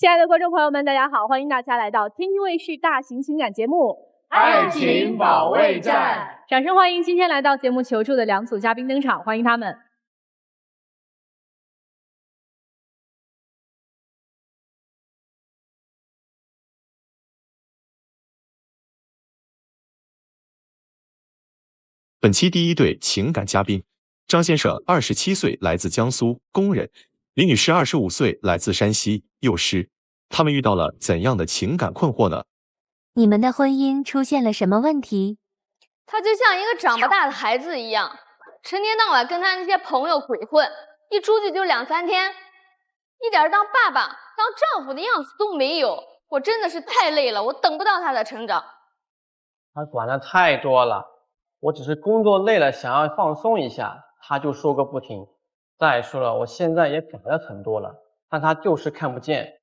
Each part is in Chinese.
亲爱的观众朋友们，大家好，欢迎大家来到天津卫视大型情感节目《爱情保卫战》。掌声欢迎今天来到节目求助的两组嘉宾登场，欢迎他们。本期第一对情感嘉宾，张先生27岁，来自江苏，工人；李女士25岁，来自山西，幼师。他们遇到了怎样的情感困惑呢？你们的婚姻出现了什么问题？他就像一个长不大的孩子一样，成天到晚跟他那些朋友鬼混，一出去就2、3天，一点当爸爸、当丈夫的样子都没有。我真的是太累了，我等不到他的成长。他管的太多了，我只是工作累了想要放松一下，他就说个不停。再说了，我现在也改了很多了，但他就是看不见。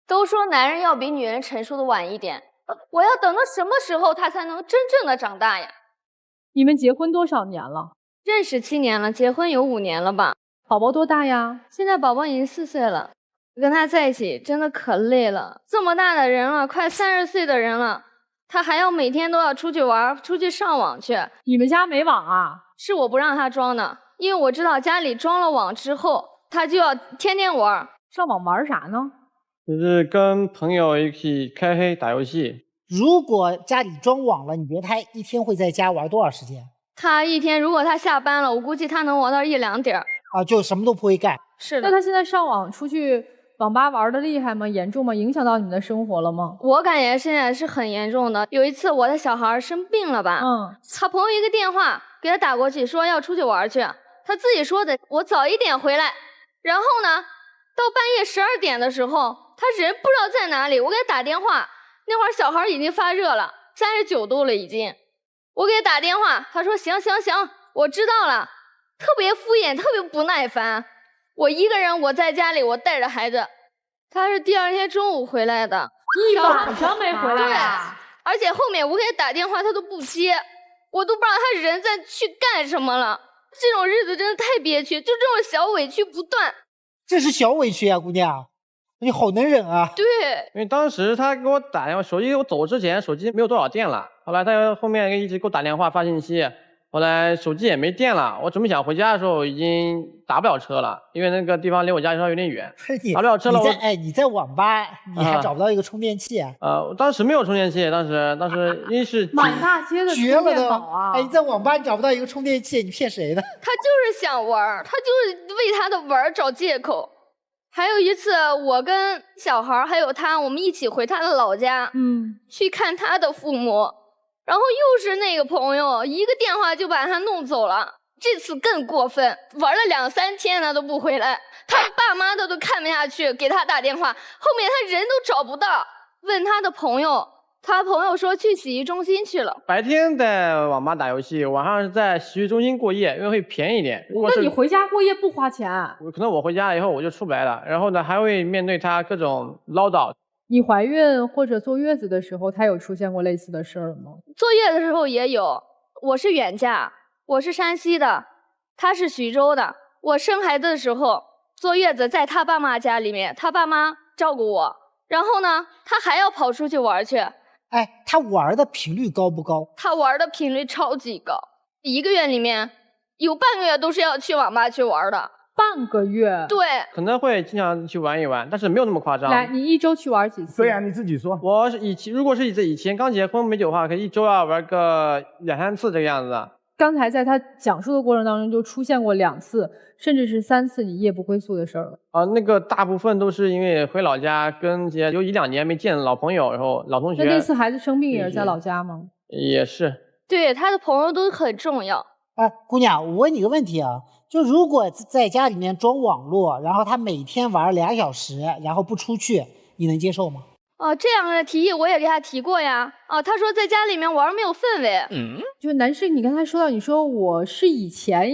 都说男人要比女人成熟的晚一点，我要等到什么时候他才能真正的长大呀？你们结婚多少年了？认识7年了，结婚有5年了吧。宝宝多大呀？现在宝宝已经4岁了。跟他在一起真的可累了，这么大的人了，快30岁的人了，他还要每天都要出去玩，出去上网去。你们家没网啊？是我不让他装的，因为我知道家里装了网之后，他就要天天玩。上网玩啥呢？就是跟朋友一起开黑打游戏。如果家里装网了，你觉得他一天会在家玩多少时间？他一天，如果他下班了，我估计他能玩到1、2点啊，就什么都不会干。是的。那他现在上网出去网吧玩的厉害吗？严重吗？影响到你们的生活了吗？我感觉现在是很严重的。有一次我的小孩生病了吧，他朋友一个电话给他打过去，说要出去玩去，他自己说的我早一点回来。然后呢，到半夜12点的时候，他人不知道在哪里，我给他打电话，那会儿小孩已经发热了，39度了已经。我给他打电话，他说行，我知道了，特别敷衍，特别不耐烦。我一个人，我在家里，我带着孩子。他是第2天中午回来的，一晚上没回来啊。对，而且后面我给他打电话，他都不接，我都不知道他人在去干什么了。这种日子真的太憋屈，就这种小委屈不断。这是小委屈啊，姑娘，你好能忍啊。对，因为当时他给我打电话，手机我走之前手机没有多少电了，后来他后面一直给我打电话发信息，后来手机也没电了，我准备想回家的时候已经打不了车了，因为那个地方离我家稍微有点远，打不了车了。你在网吧你还找不到一个充电器啊？当时没有充电器，当时一是满大街的充电宝啊！你在网吧你找不到一个充电器，你骗谁呢？他就是想玩，他就是为他的玩找借口。还有一次，我跟小孩还有他，我们一起回他的老家，去看他的父母。然后又是那个朋友，一个电话就把他弄走了。这次更过分，玩了2、3天他都不回来，他爸妈都看不下去，给他打电话，后面他人都找不到，问他的朋友，他朋友说去洗浴中心去了。白天在网吧打游戏，晚上是在洗浴中心过夜，因为会便宜一点。那你回家过夜不花钱？可能我回家以后我就出不来了，然后呢还会面对他各种唠叨。你怀孕或者坐月子的时候，他有出现过类似的事儿吗？坐月子的时候也有，我是远嫁，我是山西的，他是徐州的。我生孩子的时候坐月子在他爸妈家里面，他爸妈照顾我，然后呢他还要跑出去玩去。他玩的频率高不高？他玩的频率超级高，1个月里面有半个月都是要去网吧去玩的。半个月？对，可能会经常去玩一玩，但是没有那么夸张。来，你1周去玩几次？对呀，你自己说。我是如果是以前刚结婚没久的话，可以1周要玩个2、3次这个样子。刚才在他讲述的过程当中，就出现过2次，甚至是3次你夜不归宿的事儿了。那个大部分都是因为回老家跟些有1、2年没见老朋友，然后老同学。那次孩子生病也是在老家吗？也是。对，他的朋友都很重要。姑娘，我问你个问题啊，就如果在家里面装网络，然后他每天玩2小时，然后不出去，你能接受吗？这样的提议我也给他提过呀。他说在家里面玩没有氛围。就男生，你刚才说到，你说我是以前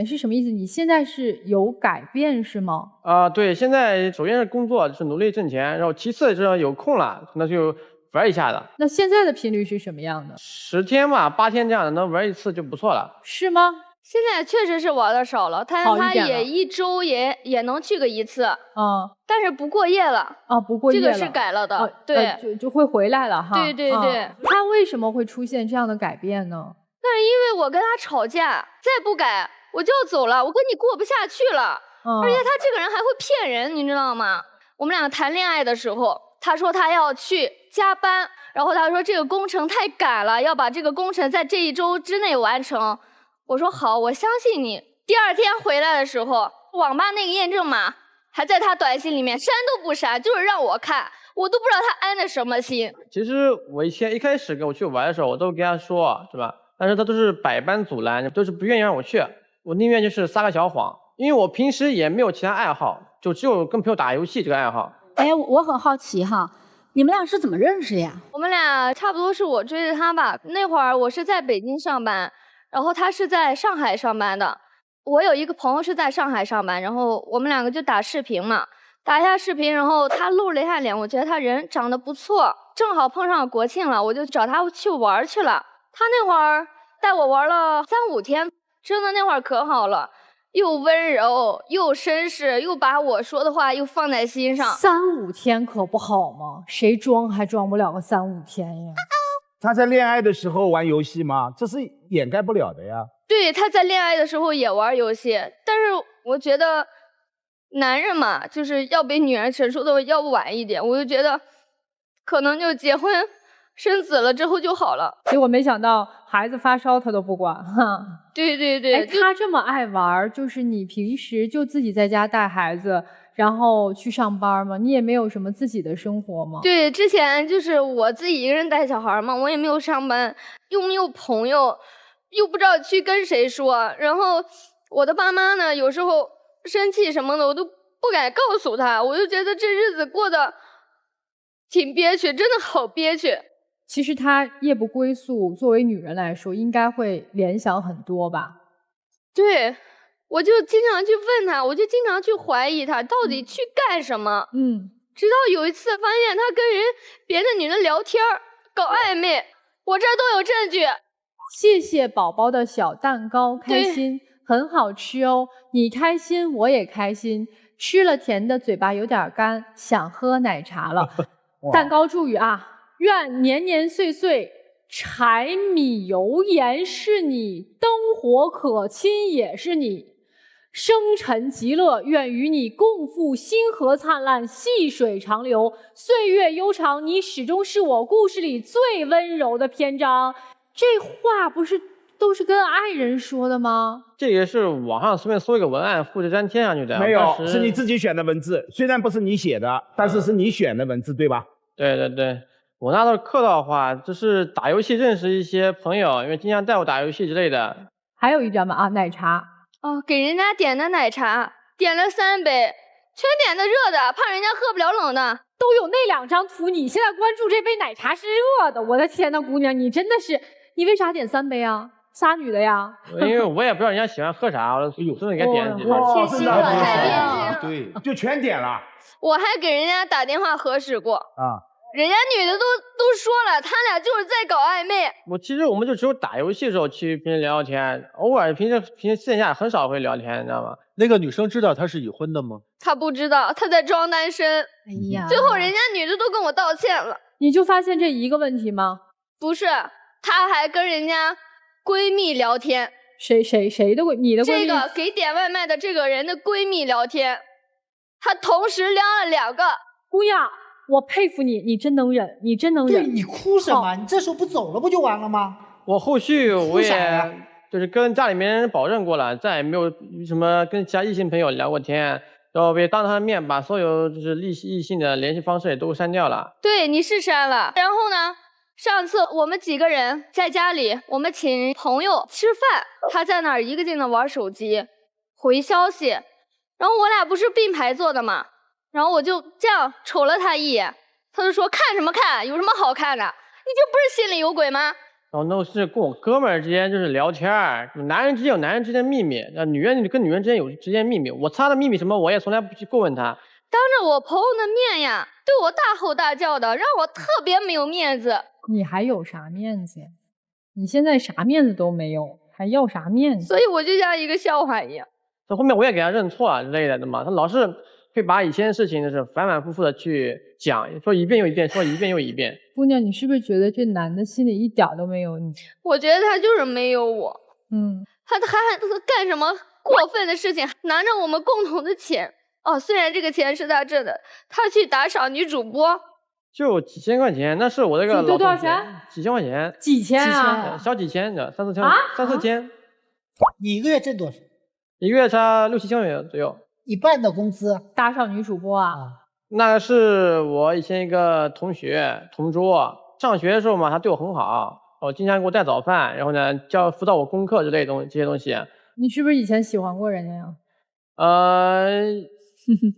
是什么意思？你现在是有改变是吗？对，现在首先是工作，就是努力挣钱，然后其次就是有空了，可能就玩一下的。那现在的频率是什么样的？ 10天吧，8天这样的，能玩1次就不错了。是吗？现在确实是玩的少了，但是他也1周也能去个1次，但是不过夜了不过夜了，这个是改了的，对，就会回来了哈。对对对，他为什么会出现这样的改变呢？那是因为我跟他吵架，再不改我就要走了，我跟你过不下去了，而且他这个人还会骗人，你知道吗？我们俩谈恋爱的时候，他说他要去加班，然后他说这个工程太赶了，要把这个工程在这1周之内完成。我说好，我相信你。第2天回来的时候，网吧那个验证码还在他短信里面，删都不删，就是让我看，我都不知道他安的什么心。其实我一开始跟我去玩的时候，我都跟他说，是吧？但是他都是百般阻拦，都是不愿意让我去。我宁愿就是撒个小谎，因为我平时也没有其他爱好，就只有跟朋友打游戏这个爱好。哎，我很好奇哈，你们俩是怎么认识的呀？我们俩差不多是我追的他吧。那会儿我是在北京上班，然后他是在上海上班的。我有一个朋友是在上海上班，然后我们2个就打视频嘛，打一下视频，然后他露了一下脸，我觉得他人长得不错，正好碰上国庆了，我就找他去玩去了。他那会儿带我玩了3、5天，真的那会儿可好了，又温柔又绅士，又把我说的话又放在心上。3、5天可不好吗？谁装还装不了个3、5天呀？他在恋爱的时候玩游戏吗？这是掩盖不了的呀。对，他在恋爱的时候也玩游戏，但是我觉得男人嘛，就是要比女人成熟的要晚一点，我就觉得可能就结婚生子了之后就好了。结果没想到孩子发烧他都不管哈。对对对，哎，他这么爱玩，就是你平时就自己在家带孩子，然后去上班吗？你也没有什么自己的生活吗？对，之前就是我自己一个人带小孩嘛，我也没有上班，又没有朋友，又不知道去跟谁说。然后我的爸妈呢，有时候生气什么的，我都不敢告诉他，我就觉得这日子过得挺憋屈，真的好憋屈。其实她夜不归宿，作为女人来说，应该会联想很多吧？对，我就经常去问他，我就经常去怀疑他到底去干什么。直到有一次发现他跟别的女人聊天搞暧昧，我这儿都有证据。谢谢宝宝的小蛋糕，开心，很好吃哦。你开心，我也开心。吃了甜的，嘴巴有点干，想喝奶茶了。蛋糕祝语啊！愿年年岁岁，柴米油盐是你，灯火可亲也是你，生辰极乐，愿与你共赴星河灿烂，细水长流，岁月悠长。你始终是我故事里最温柔的篇章。这话不是都是跟爱人说的吗？这也是网上随便搜一个文案复制粘贴上去的。没有，是你自己选的文字，虽然不是你写的，但是是你选的文字，对吧？对对对。我那都是客套话，就是打游戏认识一些朋友，因为经常带我打游戏之类的。还有一张吗？啊，奶茶。哦，给人家点的奶茶，点了3杯，全点的热的，怕人家喝不了冷的。都有那2张图，你现在关注这杯奶茶是热的，我的天呐，姑娘，你真的是，你为啥点3杯啊？仨女的呀？因为我也不知道人家喜欢喝啥，我真的给点几瓶。贴心了，太贴心了。对，就全点了。我还给人家打电话核实过啊。人家女的都说了，他俩就是在搞暧昧。其实我们就只有打游戏的时候去平时聊聊天，偶尔平时线下很少会聊天，你知道吗？那个女生知道他是已婚的吗？她不知道，她在装单身。哎呀，最后人家女的都跟我道歉了。你就发现这一个问题吗？不是，她还跟人家闺蜜聊天。谁的闺？你的闺蜜？这个给点外卖的这个人的闺蜜聊天，她同时撩了2个。姑娘。我佩服你，你真能忍，你真能忍。对，你哭什么？你这时候不走了不就完了吗？我后续我也就是跟家里面人保证过了，再也没有什么跟其他异性朋友聊过天，然后也当他的面把所有就是异性的联系方式也都删掉了。对，你是删了。然后呢，上次我们几个人在家里，我们请朋友吃饭，他在那儿一个劲的玩手机，回消息，然后我俩不是并排坐的嘛。然后我就这样瞅了他一眼，他就说：“看什么看？有什么好看的？你这不是心里有鬼吗？”然后那是跟我哥们儿之间就是聊天儿，男人之间有男人之间的秘密，女人跟女人之间有之间秘密。我他的秘密什么，我也从来不去过问他。当着我朋友的面呀，对我大吼大叫的，让我特别没有面子。你还有啥面子呀？你现在啥面子都没有。还要啥面子？所以我就像一个笑话一样。这后面我也给他认错了之类的嘛，他老是会把以前的事情就是反反复复的去讲，说一遍又一遍，说一遍又一遍。姑娘，你是不是觉得这男的心里一点都没有你？我觉得他就是没有我。他还干什么过分的事情？拿着我们共同的钱哦，虽然这个钱是他挣的，他去打赏女主播，就几千块钱，那是我这个老多少钱？几千块钱，几千啊？小几千的，3、4千，3、4千。你一个月挣多少？一个月差6、7千元左右。一半的工资？打赏女主播啊？那是我以前一个同学同桌，上学的时候嘛，他对我很好，经常给我带早饭，然后呢辅导我功课之类的这些东西。你是不是以前喜欢过人家呀？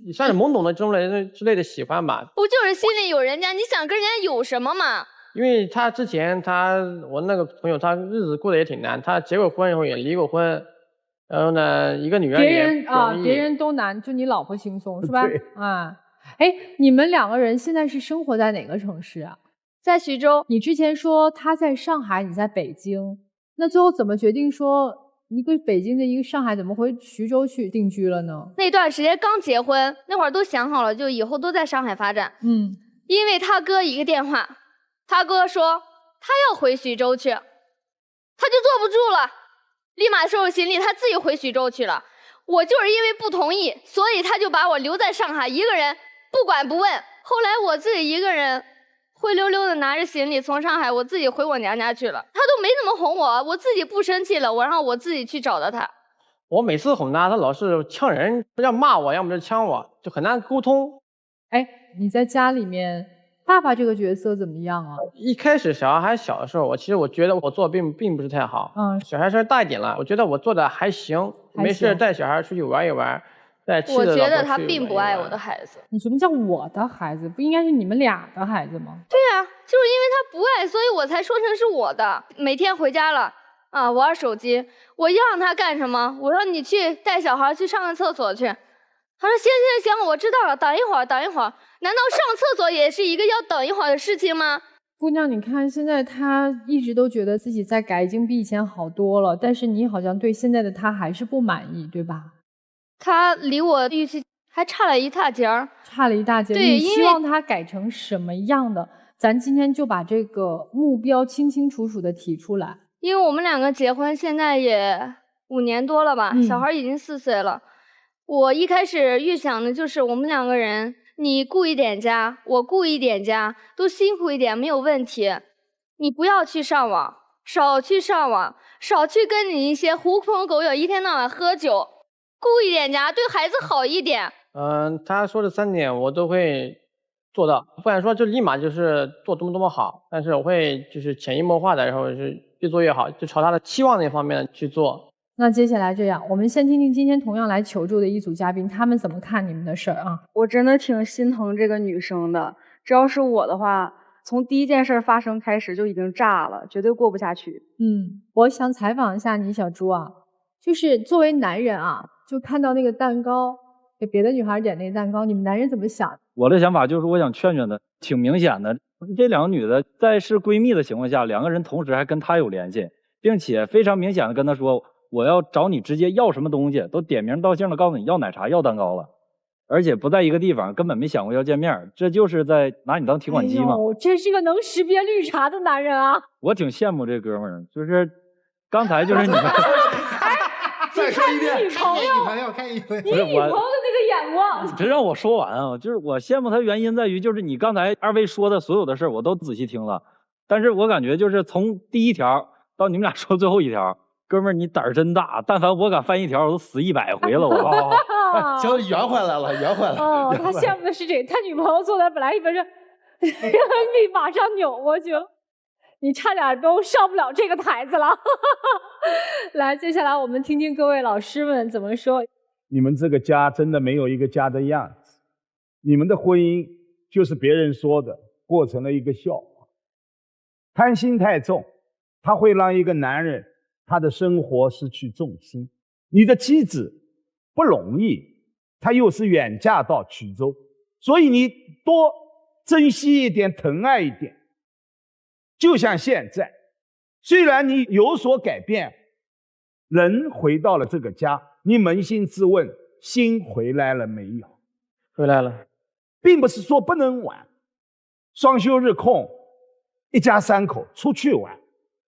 也算是懵懂的这种之类的喜欢吧。不就是心里有人家，你想跟人家有什么嘛？因为他之前我那个朋友，他日子过得也挺难，他结过婚，然后也离过婚，然后呢，一个女人别人都难，就你老婆轻松是吧？啊，哎，你们2个人现在是生活在哪个城市啊？在徐州。你之前说他在上海，你在北京，那最后怎么决定说一个北京的，一个上海，怎么回徐州去定居了呢？那段时间刚结婚，那会儿都想好了，就以后都在上海发展。因为他哥一个电话，他哥说他要回徐州去，他就坐不住了，立马收拾行李，他自己回徐州去了。我就是因为不同意，所以他就把我留在上海，一个人不管不问。后来我自己一个人灰溜溜的拿着行李从上海我自己回我娘家去了，他都没怎么哄我，我自己不生气了，我让我自己去找到他。我每次哄他，他老是呛人，要骂我，要么就呛我，就很难沟通。哎，你在家里面爸爸这个角色怎么样啊？一开始小孩还小的时候，其实我觉得我做的并不是太好。小孩稍微大一点了，我觉得我做的还行，没事带小孩出去玩一玩。我觉得他并不爱我的孩子。你什么叫我的孩子？不应该是你们俩的孩子吗？对啊，就是因为他不爱，所以我才说成是我的。每天回家了啊，玩手机，我让他干什么？我说你去带小孩去上个厕所去。他说行，我知道了，等一会儿。难道上厕所也是一个要等一会儿的事情吗？姑娘，你看现在他一直都觉得自己在改，已经比以前好多了，但是你好像对现在的他还是不满意，对吧？他离我预期还差了一大截儿，对，你希望他改成什么样的？咱今天就把这个目标清清楚楚的提出来。因为我们2个结婚现在也5年多了吧，小孩已经4岁了。我一开始预想的就是我们2个人，你顾一点家，我顾一点家，都辛苦一点没有问题。你不要去上网，少去上网，少去跟你一些狐朋狗友一天到晚喝酒。顾一点家，对孩子好一点。他说的3点我都会做到，不敢说就立马就是做多么好，但是我会就是潜移默化的，然后是越做越好，就朝他的期望那方面去做。那接下来这样，我们先听听今天同样来求助的一组嘉宾，他们怎么看你们的事儿啊？我真的挺心疼这个女生的，只要是我的话，从第一件事发生开始就已经炸了，绝对过不下去。我想采访一下你，小朱啊，就是作为男人啊，就看到那个蛋糕，给别的女孩点那个蛋糕，你们男人怎么想？我的想法就是，我想劝劝她，挺明显的，这2个女的在是闺蜜的情况下，2个人同时还跟她有联系，并且非常明显的跟她说，我要找你直接要什么东西，都点名道姓的告诉你要奶茶要蛋糕了，而且不在一个地方，根本没想过要见面，这就是在拿你当提款机嘛。这是个能识别绿茶的男人啊！我挺羡慕这哥们儿，就是刚才就是你们。再说一遍，看你女朋友，你女朋友的那个眼光。真让我说完啊！就是我羡慕他，原因在于就是你刚才2位说的所有的事我都仔细听了，但是我感觉就是从第1条到你们俩说最后1条，哥们儿你胆儿真大，但凡我敢翻1条，我都死100回了。我行，圆回来了。他羡慕的是这个，他女朋友坐在本来一边是，你马上扭过去了。你差点都上不了这个台子了。来，接下来我们听听各位老师们怎么说。你们这个家真的没有一个家的样子，你们的婚姻就是别人说的过成了一个笑话。贪心太重，它会让一个男人他的生活失去重心。你的妻子不容易，她又是远嫁到衢州，所以你多珍惜一点，疼爱一点。就像现在，虽然你有所改变，人回到了这个家，你扪心自问，心回来了没有？回来了，并不是说不能玩，双休日空，一家3口出去玩，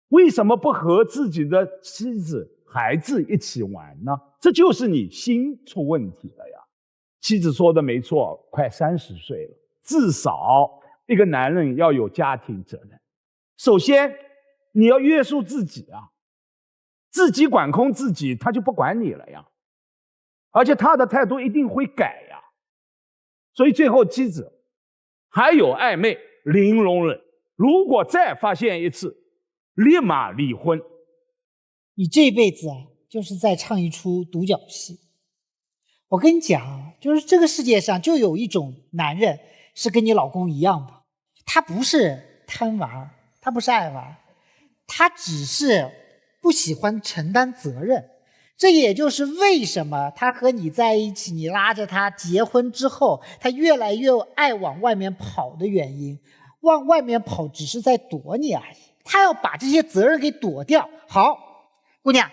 为什么不和自己的妻子、孩子一起玩呢？这就是你心出问题了呀。妻子说的没错，快30岁了，至少一个男人要有家庭责任。首先，你要约束自己啊，自己管控自己，他就不管你了呀。而且他的态度一定会改呀。所以最后妻子还有暧昧，零容忍，如果再发现一次，立马离婚。你这辈子啊，就是在唱一出独角戏。我跟你讲啊，就是这个世界上就有一种男人是跟你老公一样的，他不是贪玩，他不是爱玩，他只是不喜欢承担责任。这也就是为什么他和你在一起，你拉着他结婚之后，他越来越爱往外面跑的原因。往外面跑只是在躲你而已，他要把这些责任给躲掉。好，姑娘，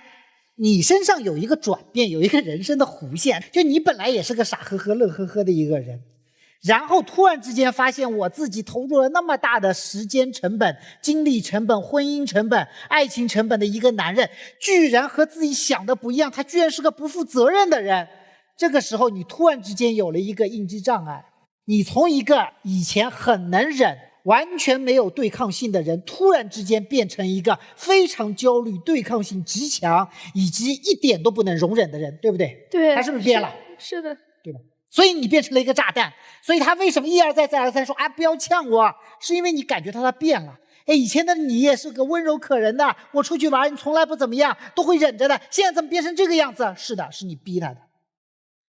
你身上有一个转变，有一个人生的弧线，就你本来也是个傻呵呵乐呵呵的一个人，然后突然之间发现我自己投入了那么大的时间成本、精力成本、婚姻成本、爱情成本的一个男人，居然和自己想的不一样，他居然是个不负责任的人。这个时候你突然之间有了一个应激障碍，你从一个以前很能忍、完全没有对抗性的人，突然之间变成一个非常焦虑、对抗性极强以及一点都不能容忍的人，对不对？对，他是不是变了？是的，对吧？所以你变成了一个炸弹，所以他为什么一而再再而三说不要呛我，是因为你感觉到他变了。以前的你也是个温柔可人的，我出去玩你从来不怎么样，都会忍着的，现在怎么变成这个样子？是的，是你逼他的，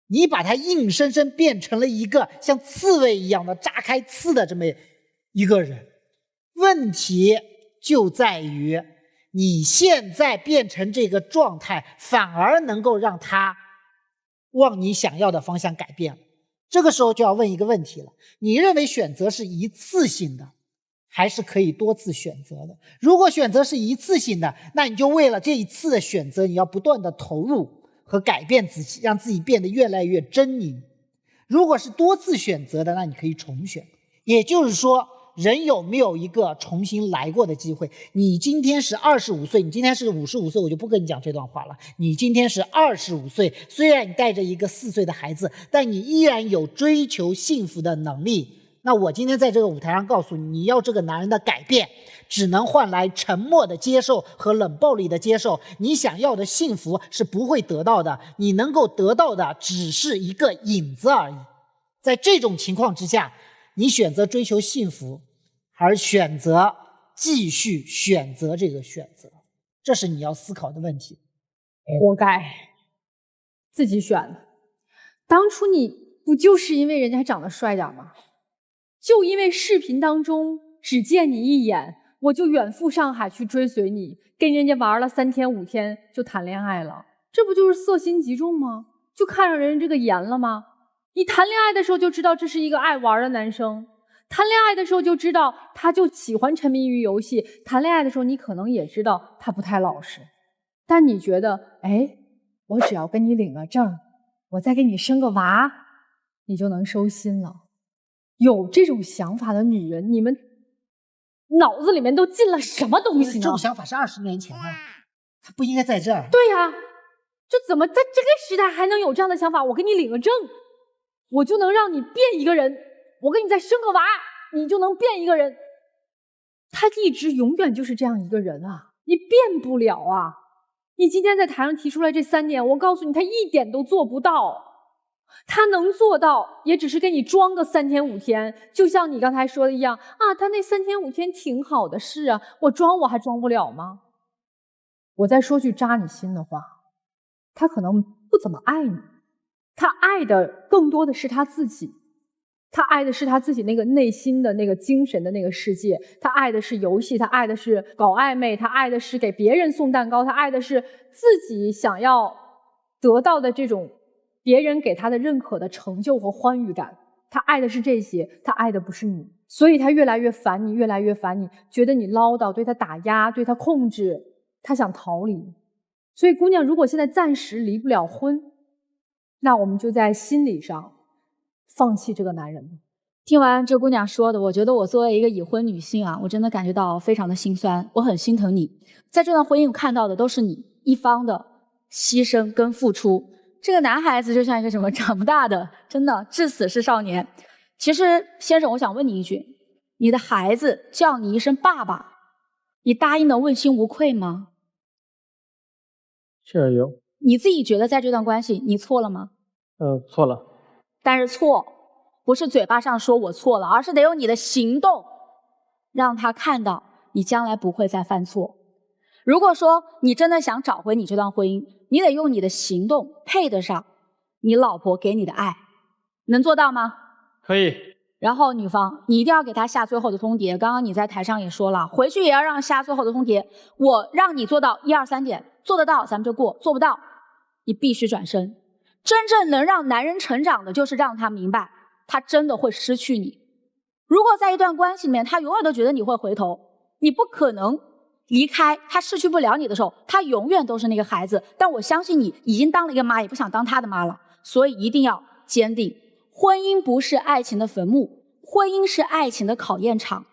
你把他硬生生变成了一个像刺猬一样的炸开刺的这么一个人。问题就在于你现在变成这个状态，反而能够让他往你想要的方向改变了。这个时候就要问一个问题了，你认为选择是一次性的还是可以多次选择的？如果选择是一次性的，那你就为了这一次的选择，你要不断的投入和改变自己，让自己变得越来越狰狞。如果是多次选择的，那你可以重选。也就是说，人有没有一个重新来过的机会？你今天是25岁，你今天是55岁，我就不跟你讲这段话了。你今天是25岁，虽然你带着一个4岁的孩子，但你依然有追求幸福的能力。那我今天在这个舞台上告诉你，你要这个男人的改变，只能换来沉默的接受和冷暴力的接受。你想要的幸福是不会得到的，你能够得到的只是一个影子而已。在这种情况之下，你选择追求幸福，而选择继续选择这个选择，这是你要思考的问题。活该，自己选的。当初你不就是因为人家长得帅点吗？就因为视频当中只见你一眼，我就远赴上海去追随你，跟人家玩了3天5天就谈恋爱了，这不就是色心极重吗？就看上人家这个颜了吗？你谈恋爱的时候就知道这是一个爱玩的男生，谈恋爱的时候就知道他就喜欢沉迷于游戏，谈恋爱的时候你可能也知道他不太老实，但你觉得我只要跟你领个证，我再给你生个娃，你就能收心了。有这种想法的女人，你们脑子里面都进了什么东西呢？这种想法是20年前的，他不应该在这儿。对呀，就怎么在这个时代还能有这样的想法？我给你领个证，我就能让你变一个人，我给你再生个娃，你就能变一个人。他一直永远就是这样一个人啊，你变不了啊。你今天在台上提出来这3点，我告诉你，他一点都做不到。他能做到，也只是给你装个3天5天，就像你刚才说的一样啊，他那3天5天挺好的，是啊，我装我还装不了吗？我再说句扎你心的话，他可能不怎么爱你，他爱的更多的是他自己，他爱的是他自己那个内心的那个精神的那个世界，他爱的是游戏，他爱的是搞暧昧，他爱的是给别人送蛋糕，他爱的是自己想要得到的这种别人给他的认可的成就和欢愉感，他爱的是这些，他爱的不是你，所以他越来越烦你，越来越烦你，觉得你唠叨，对他打压，对他控制，他想逃离。所以姑娘如果现在暂时离不了婚，那我们就在心理上放弃这个男人吧。听完这姑娘说的，我觉得我作为一个已婚女性啊，我真的感觉到非常的心酸，我很心疼你。在这段婚姻我看到的都是你一方的牺牲跟付出。这个男孩子就像一个什么长不大的，真的至死是少年。其实先生，我想问你一句，你的孩子叫你一声爸爸，你答应的问心无愧吗？是有。你自己觉得在这段关系你错了吗？错了。但是错不是嘴巴上说我错了，而是得用你的行动让他看到你将来不会再犯错。如果说你真的想找回你这段婚姻，你得用你的行动配得上你老婆给你的爱，能做到吗？可以。然后女方你一定要给他下最后的通牒，刚刚你在台上也说了，回去也要让下最后的通牒，我让你做到1、2、3点，做得到咱们就过，做不到你必须转身。真正能让男人成长的就是让他明白他真的会失去你。如果在一段关系里面他永远都觉得你会回头，你不可能离开，他失去不了你的时候，他永远都是那个孩子。但我相信你已经当了一个妈，也不想当他的妈了，所以一定要坚定。婚姻不是爱情的坟墓，婚姻是爱情的考验场。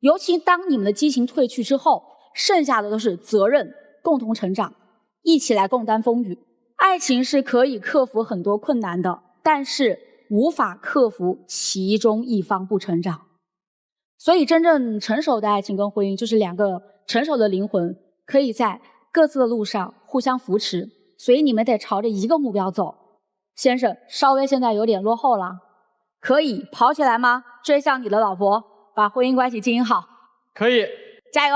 尤其当你们的激情褪去之后，剩下的都是责任，共同成长，一起来共担风雨。爱情是可以克服很多困难的，但是无法克服其中一方不成长。所以真正成熟的爱情跟婚姻，就是两个成熟的灵魂可以在各自的路上互相扶持，所以你们得朝着一个目标走。先生稍微现在有点落后了，可以跑起来吗？追上你的老婆，把婚姻关系经营好。可以，加油。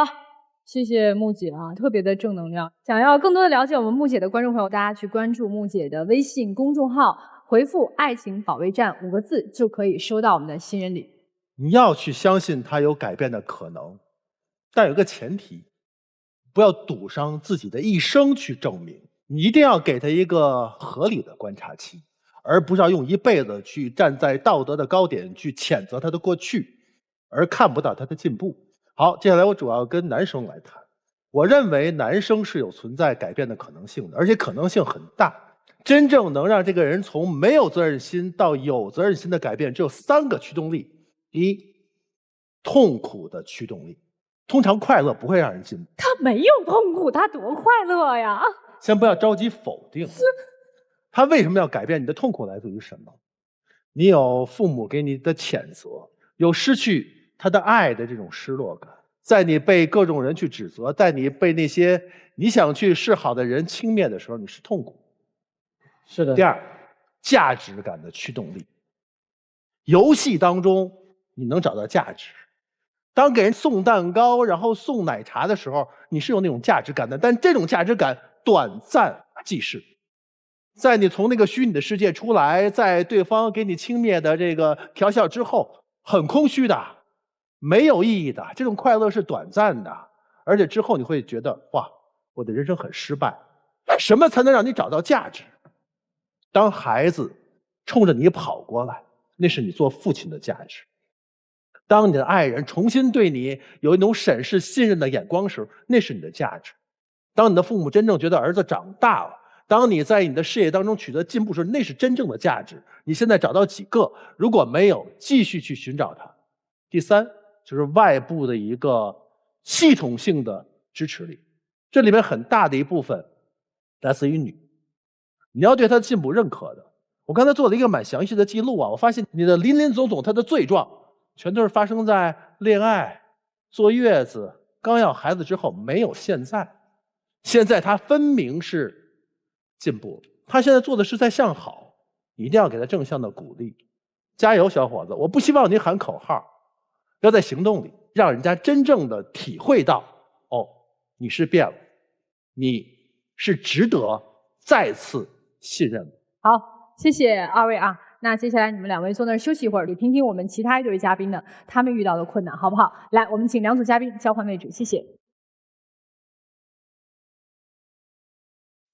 谢谢木姐啊，特别的正能量。想要更多的了解我们木姐的观众朋友，大家去关注木姐的微信公众号，回复爱情保卫战5个字就可以收到我们的新人礼。你要去相信他有改变的可能，但有个前提，不要赌上自己的一生去证明。你一定要给他一个合理的观察期，而不是要用一辈子去站在道德的高点去谴责他的过去，而看不到他的进步。好，接下来我主要跟男生来谈。我认为男生是有存在改变的可能性的，而且可能性很大。真正能让这个人从没有责任心到有责任心的改变，只有3个驱动力。第一，痛苦的驱动力。通常快乐不会让人进步。他没有痛苦，他多快乐呀！先不要着急否定。他为什么要改变？你的痛苦来自于什么？你有父母给你的谴责，有失去他的爱的这种失落感，在你被各种人去指责，在你被那些你想去示好的人轻蔑的时候，你是痛苦。是的。第二，价值感的驱动力。游戏当中你能找到价值。当给人送蛋糕然后送奶茶的时候，你是有那种价值感的，但这种价值感短暂即逝。在你从那个虚拟的世界出来，在对方给你轻蔑的这个调笑之后，很空虚的，没有意义的。这种快乐是短暂的，而且之后你会觉得，哇，我的人生很失败。什么才能让你找到价值？当孩子冲着你跑过来，那是你做父亲的价值。当你的爱人重新对你有一种审视信任的眼光时，那是你的价值。当你的父母真正觉得儿子长大了，当你在你的事业当中取得进步时，那是真正的价值。你现在找到几个？如果没有，继续去寻找它。第三，就是外部的一个系统性的支持力，这里面很大的一部分来自于你要对他的进步认可的。我刚才做了一个蛮详细的记录啊，我发现你的林林总总他的罪状全都是发生在恋爱、坐月子、刚要孩子之后，没有现在。现在他分明是进步，他现在做的是在向好，你一定要给他正向的鼓励。加油，小伙子！我不希望你喊口号，要在行动里让人家真正的体会到，哦，你是变了，你是值得再次信任的。好，谢谢二位啊。那接下来你们2位坐那儿休息一会儿，也听听我们其他一对嘉宾呢，他们遇到的困难，好不好？来，我们请2组嘉宾交换位置，谢谢。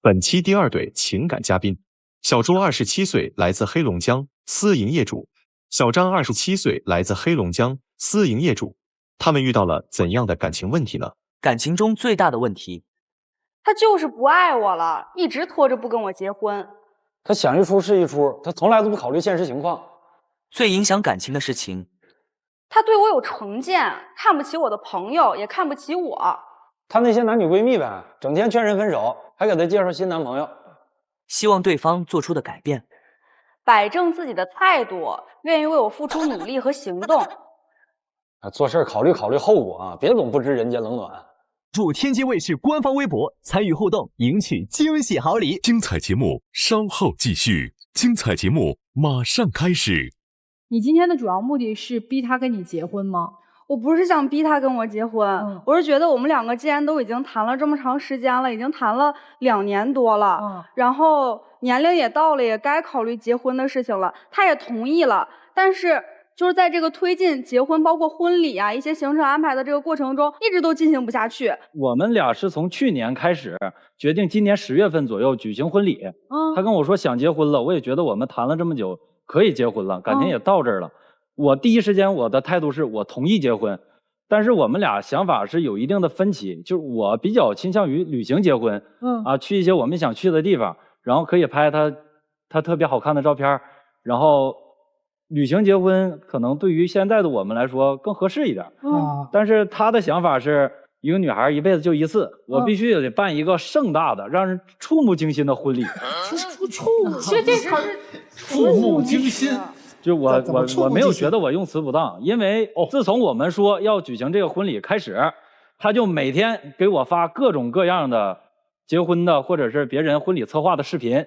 本期第2对情感嘉宾，小朱27岁，来自黑龙江，私营业主；小张27岁，来自黑龙江，私营业主。他们遇到了怎样的感情问题呢？感情中最大的问题，他就是不爱我了，一直拖着不跟我结婚。他想一出是一出，他从来都不考虑现实情况。最影响感情的事情，他对我有成见，看不起我的朋友，也看不起我。他那些男女闺蜜呗，整天劝人分手，还给他介绍新男朋友。希望对方做出的改变，摆正自己的态度，愿意为我付出努力和行动。做事考虑后果啊，别总不知人间冷暖。祝天津卫视官方微博参与互动，赢取惊喜好礼。精彩节目稍后继续，精彩节目马上开始。你今天的主要目的是逼他跟你结婚吗？我不是想逼他跟我结婚，我是觉得我们两个既然都已经谈了这么长时间了，已经谈了2年多了，然后年龄也到了，也该考虑结婚的事情了。他也同意了，但是就是在这个推进结婚，包括婚礼啊一些行程安排的这个过程中，一直都进行不下去。我们俩是从去年开始决定今年10月份左右举行婚礼。他跟我说想结婚了，我也觉得我们谈了这么久可以结婚了，感情也到这儿了。我第一时间我的态度是我同意结婚，但是我们俩想法是有一定的分歧，就是我比较倾向于旅行结婚，去一些我们想去的地方，然后可以拍他特别好看的照片，然后旅行结婚可能对于现在的我们来说更合适一点。但是他的想法是一个女孩一辈子就一次，我必须得办一个盛大的让人触目惊心的婚礼。触目惊心。就我没有觉得我用词不当，因为自从我们说要举行这个婚礼开始，他就每天给我发各种各样的结婚的或者是别人婚礼策划的视频，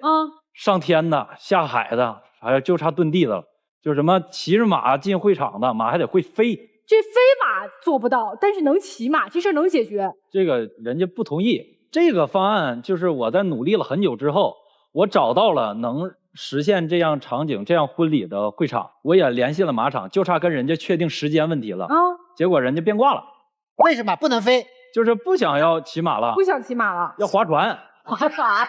上天的、下海的，还有就差遁地的了，就什么骑着马进会场的，马还得会飞。这飞马做不到，但是能骑马，这事儿能解决。这个人家不同意，这个方案就是我在努力了很久之后，我找到了能实现这样场景、这样婚礼的会场，我也联系了马场，就差跟人家确定时间问题了。结果人家变卦了。为什么不能飞？就是不想要骑马了，不想骑马了，要划船。划船，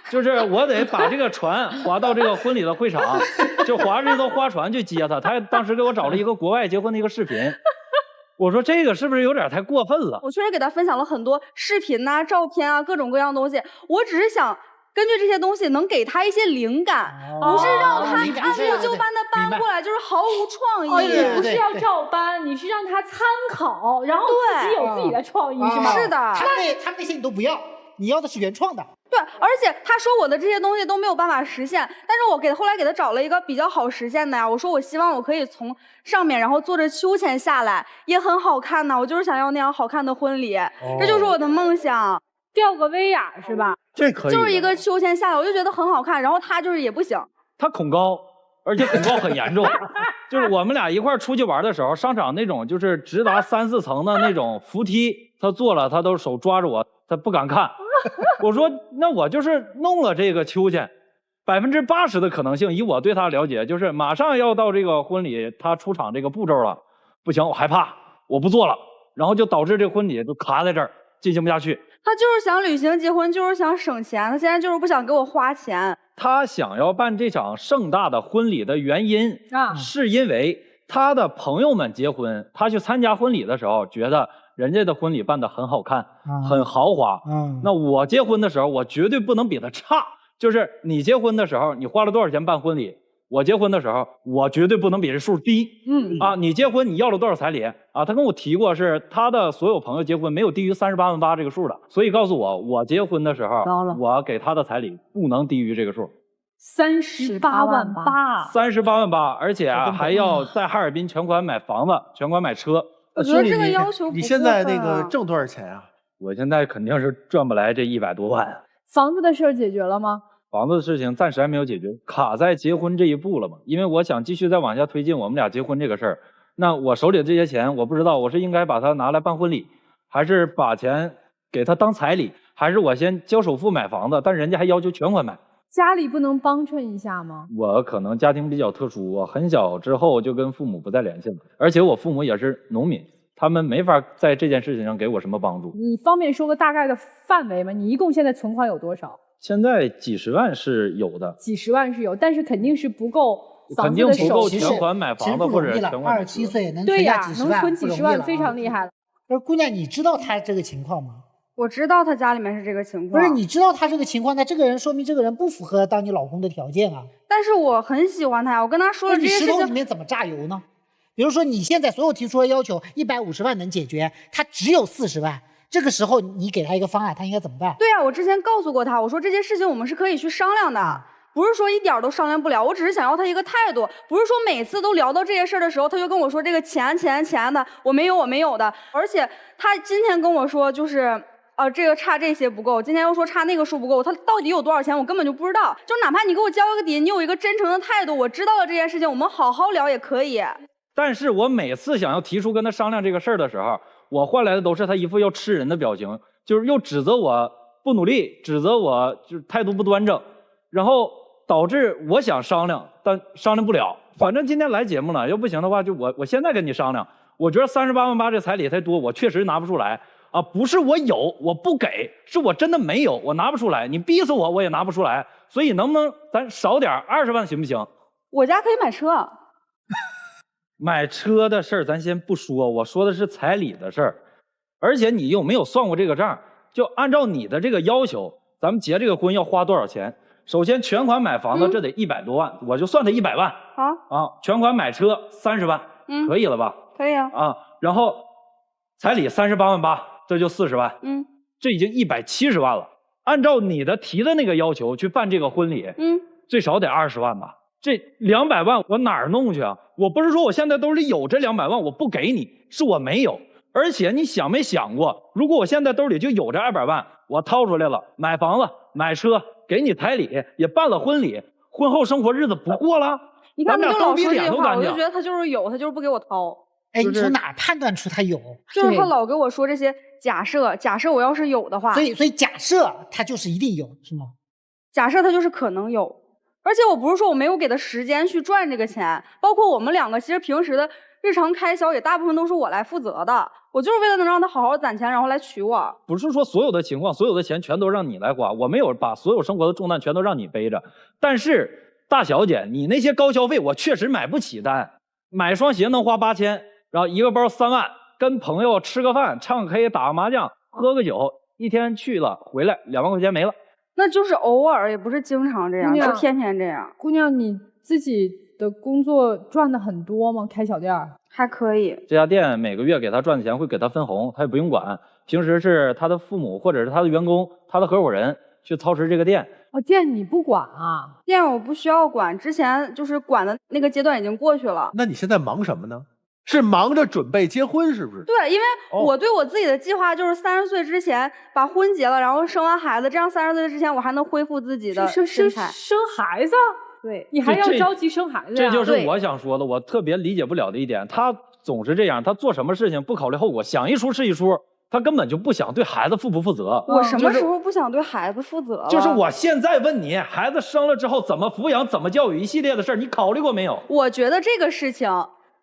就是我得把这个船划到这个婚礼的会场，就划着这艘花船去接他。他当时给我找了一个国外结婚的一个视频，我说这个是不是有点太过分了？我确实给他分享了很多视频啊、照片啊、各种各样东西，我只是想根据这些东西能给他一些灵感，不是让他按部就班的搬过来，就是毫无创意。你不是要照搬，你是让他参考，然后自己有自己的创意，是吗？是的，他那些你都不要，你要的是原创的。对，而且他说我的这些东西都没有办法实现，但是我后来给他找了一个比较好实现的呀。我说我希望我可以从上面然后坐着秋千下来，也很好看呢。我就是想要那样好看的婚礼，这就是我的梦想。吊个威亚是吧？这可以，就是一个秋千下来，我就觉得很好看。然后他就是也不行，他恐高，而且恐高很严重。就是我们俩一块儿出去玩的时候，上场那种就是直达3、4层的那种扶梯，他坐了，他都手抓着我，他不敢看。我说那我就是弄了这个秋千，80%的可能性，以我对他了解，就是马上要到这个婚礼他出场这个步骤了，不行，我害怕，我不做了，然后就导致这婚礼就卡在这儿，进行不下去。他就是想旅行结婚，就是想省钱，他现在就是不想给我花钱。他想要办这场盛大的婚礼的原因是因为他的朋友们结婚，他去参加婚礼的时候觉得人家的婚礼办得很好看，很豪华。那我结婚的时候，我绝对不能比他差。就是你结婚的时候，你花了多少钱办婚礼？我结婚的时候，我绝对不能比这数低。你结婚你要了多少彩礼啊？他跟我提过，是他的所有朋友结婚没有低于38.8万这个数的，所以告诉我，我结婚的时候，我给他的彩礼不能低于这个数。38.8万，38.8万，而且还要在哈尔滨全款买房子，全款买车。我觉得这个要求你现在那个挣多少钱啊？我现在肯定是赚不来这100多万。房子的事儿解决了吗？房子的事情暂时还没有解决，卡在结婚这一步了嘛。因为我想继续再往下推进我们俩结婚这个事儿。那我手里的这些钱，我不知道我是应该把它拿来办婚礼，还是把钱给他当彩礼，还是我先交首付买房子，但人家还要求全款买。家里不能帮衬一下吗？我可能家庭比较特殊，我很小之后就跟父母不再联系了，而且我父母也是农民，他们没法在这件事情上给我什么帮助。你方便说个大概的范围吗？你一共现在存款有多少？现在几十万是有的，几十万是有，但是肯定是不够房子的肯定不够全款买房子或者全款。27岁能存下几十万，能存几十万非常厉害了。姑娘，你知道他这个情况吗？我知道他家里面是这个情况。不是，你知道他这个情况，那这个人说明这个人不符合当你老公的条件啊。但是我很喜欢他呀，我跟他说了这些事情。你石头里面怎么榨油呢？比如说你现在所有提出的要求150万能解决，他只有40万，这个时候你给他一个方案，他应该怎么办？对呀，我之前告诉过他，我说这些事情我们是可以去商量的。不是说一点都商量不了，我只是想要他一个态度，不是说每次都聊到这些事儿的时候，他就跟我说这个钱的，我没有的。而且他今天跟我说就是这个差这些不够，今天又说差那个数不够，他到底有多少钱我根本就不知道。就哪怕你给我交个底，你有一个真诚的态度，我知道了这件事情，我们好好聊也可以。但是我每次想要提出跟他商量这个事儿的时候，我换来的都是他一副要吃人的表情，就是又指责我不努力，指责我就是态度不端正，然后导致我想商量，但商量不了。反正今天来节目了，要不行的话，就我现在跟你商量。我觉得38万8这彩礼太多，我确实拿不出来啊！不是我有我不给，是我真的没有，我拿不出来。你逼死我也拿不出来。所以能不能咱少点20万行不行？我家可以买车。买车的事儿咱先不说，我说的是彩礼的事儿。而且你有没有算过这个账？就按照你的这个要求，咱们结这个婚要花多少钱？首先全款买房子这得100多万，我就算他100万。全款买车30万，可以了吧？可以啊。然后彩礼38万8，这就40万。这已经170万了。按照你的提的那个要求去办这个婚礼，最少得20万吧？这200万我哪儿弄去啊？我不是说我现在兜里有这200万我不给你，是我没有。而且你想没想过，如果我现在兜里就有这200万，我掏出来了，买房子、买车，给你彩礼，也办了婚礼，婚后生活日子不过了？你看他就老说这些话，我就觉得他就是有，他就是不给我掏。哎，你从哪判断出他有？就是他老给我说这些假设我要是有的话，所以假设他就是一定有，是吗？假设他就是可能有，而且我不是说我没有给他时间去赚这个钱，包括我们两个其实平时的日常开销也大部分都是我来负责的，我就是为了能让他好好攒钱，然后来娶我。不是说所有的情况、所有的钱全都让你来花，我没有把所有生活的重担全都让你背着。但是大小姐，你那些高消费我确实买不起单，买双鞋能花8000，然后一个包3万，跟朋友吃个饭、唱个 K、打个麻将、喝个酒，一天去了回来2万块钱没了。那就是偶尔，也不是经常这样，就天天这样。姑娘，你自己的工作赚的很多吗？开小店还可以。这家店每个月给他赚的钱会给他分红，他也不用管。平时是他的父母或者是他的员工、他的合伙人去操持这个店。店你不管啊？店我不需要管，之前就是管的那个阶段已经过去了。那你现在忙什么呢？是忙着准备结婚是不是？对，因为我对我自己的计划就是30岁之前把婚结了，然后生完孩子，这样30岁之前我还能恢复自己的身材。生孩子？对，你还要着急生孩子这就是我想说的，我特别理解不了的一点。他总是这样，他做什么事情不考虑后果，想一出是一出，他根本就不想对孩子负不负责。我什么时候不想对孩子负责了？就是我现在问你，孩子生了之后怎么抚养、怎么教育一系列的事儿，你考虑过没有？我觉得这个事情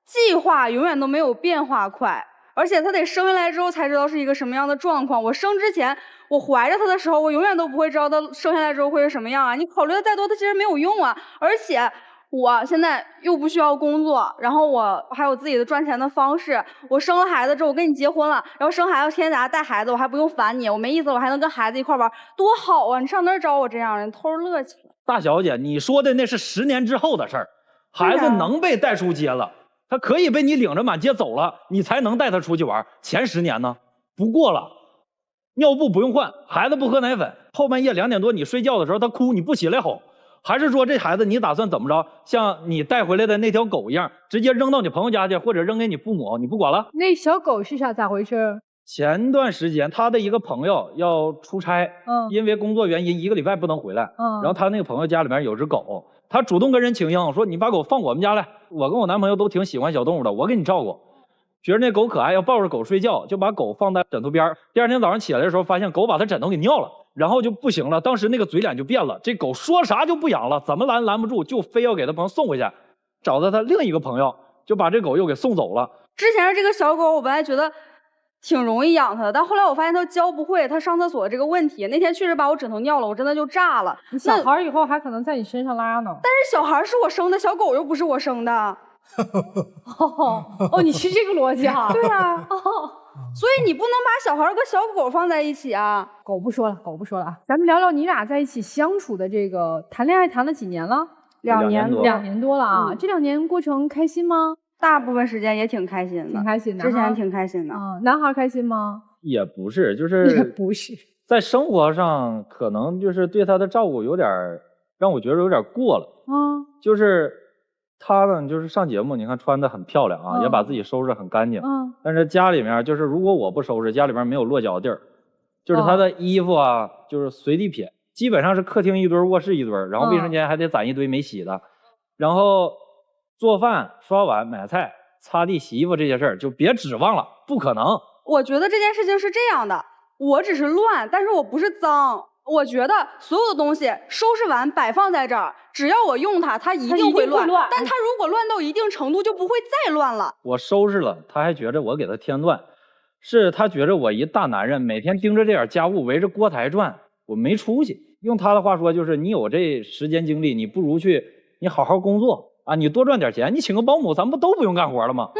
计划永远都没有变化快，而且他得生下来之后才知道是一个什么样的状况。我生之前，我怀着他的时候，我永远都不会知道他生下来之后会是什么样啊！你考虑的再多，他其实没有用啊。而且我现在又不需要工作，然后我还有自己的赚钱的方式。我生了孩子之后，我跟你结婚了，然后生孩子天天在家带孩子，我还不用烦你，我没意思，我还能跟孩子一块玩，多好啊！你上哪儿找我这样的？你偷着乐去。大小姐，你说的那是10年之后的事儿，孩子能被带出街了。他可以被你领着满街走了，你才能带他出去玩。前10年呢，不过了，尿布不用换，孩子不喝奶粉，后半夜2点多你睡觉的时候他哭，你不起来吼，还是说这孩子你打算怎么着？像你带回来的那条狗一样，直接扔到你朋友家去，或者扔给你父母，你不管了？那小狗是咋回事？前段时间他的一个朋友要出差，因为工作原因1个礼拜不能回来，然后他那个朋友家里面有只狗。他主动跟人请缨说：“你把狗放我们家来，我跟我男朋友都挺喜欢小动物的，我给你照顾。”觉得那狗可爱，要抱着狗睡觉，就把狗放在枕头边。第2天早上起来的时候，发现狗把他枕头给尿了，然后就不行了。当时那个嘴脸就变了，这狗说啥就不养了，怎么拦不住，就非要给他朋友送回去。找到他另一个朋友，就把这狗又给送走了。之前这个小狗，我本来觉得挺容易养它的，但后来我发现它教不会，它上厕所这个问题。那天确实把我枕头尿了，我真的就炸了。你小孩以后还可能在你身上拉呢。但是小孩是我生的，小狗又不是我生的。哦，你是这个逻辑啊？对啊。所以你不能把小孩跟小狗放在一起啊。狗不说了，狗不说了啊，咱们聊聊你俩在一起相处的这个谈恋爱谈了几年了？2年多，2年多了啊。这2年过程开心吗？大部分时间也挺开心的，挺开心的。之前挺开心的。男孩开心吗？也不是，就是也不是，在生活上可能就是对他的照顾有点让我觉得有点过了。就是他呢，就是上节目，你看穿的很漂亮啊，也把自己收拾得很干净。但是家里面就是如果我不收拾，家里面没有落脚地儿，就是他的衣服啊，就是随地撇，基本上是客厅一堆，卧室一堆，然后卫生间还得攒一堆没洗的，然后做饭、刷碗、买菜、擦地、洗衣服这些事儿就别指望了，不可能。我觉得这件事情是这样的，我只是乱，但是我不是脏。我觉得所有的东西收拾完摆放在这儿，只要我用它，它一定会乱。但它如果乱到一定程度，就不会再乱了。我收拾了，他还觉着我给他添乱，是他觉着我一大男人每天盯着这点家务围着锅台转，我没出息。用他的话说就是，你有这时间精力，你不如你好好工作啊，你多赚点钱，你请个保姆，咱们不都不用干活了吗？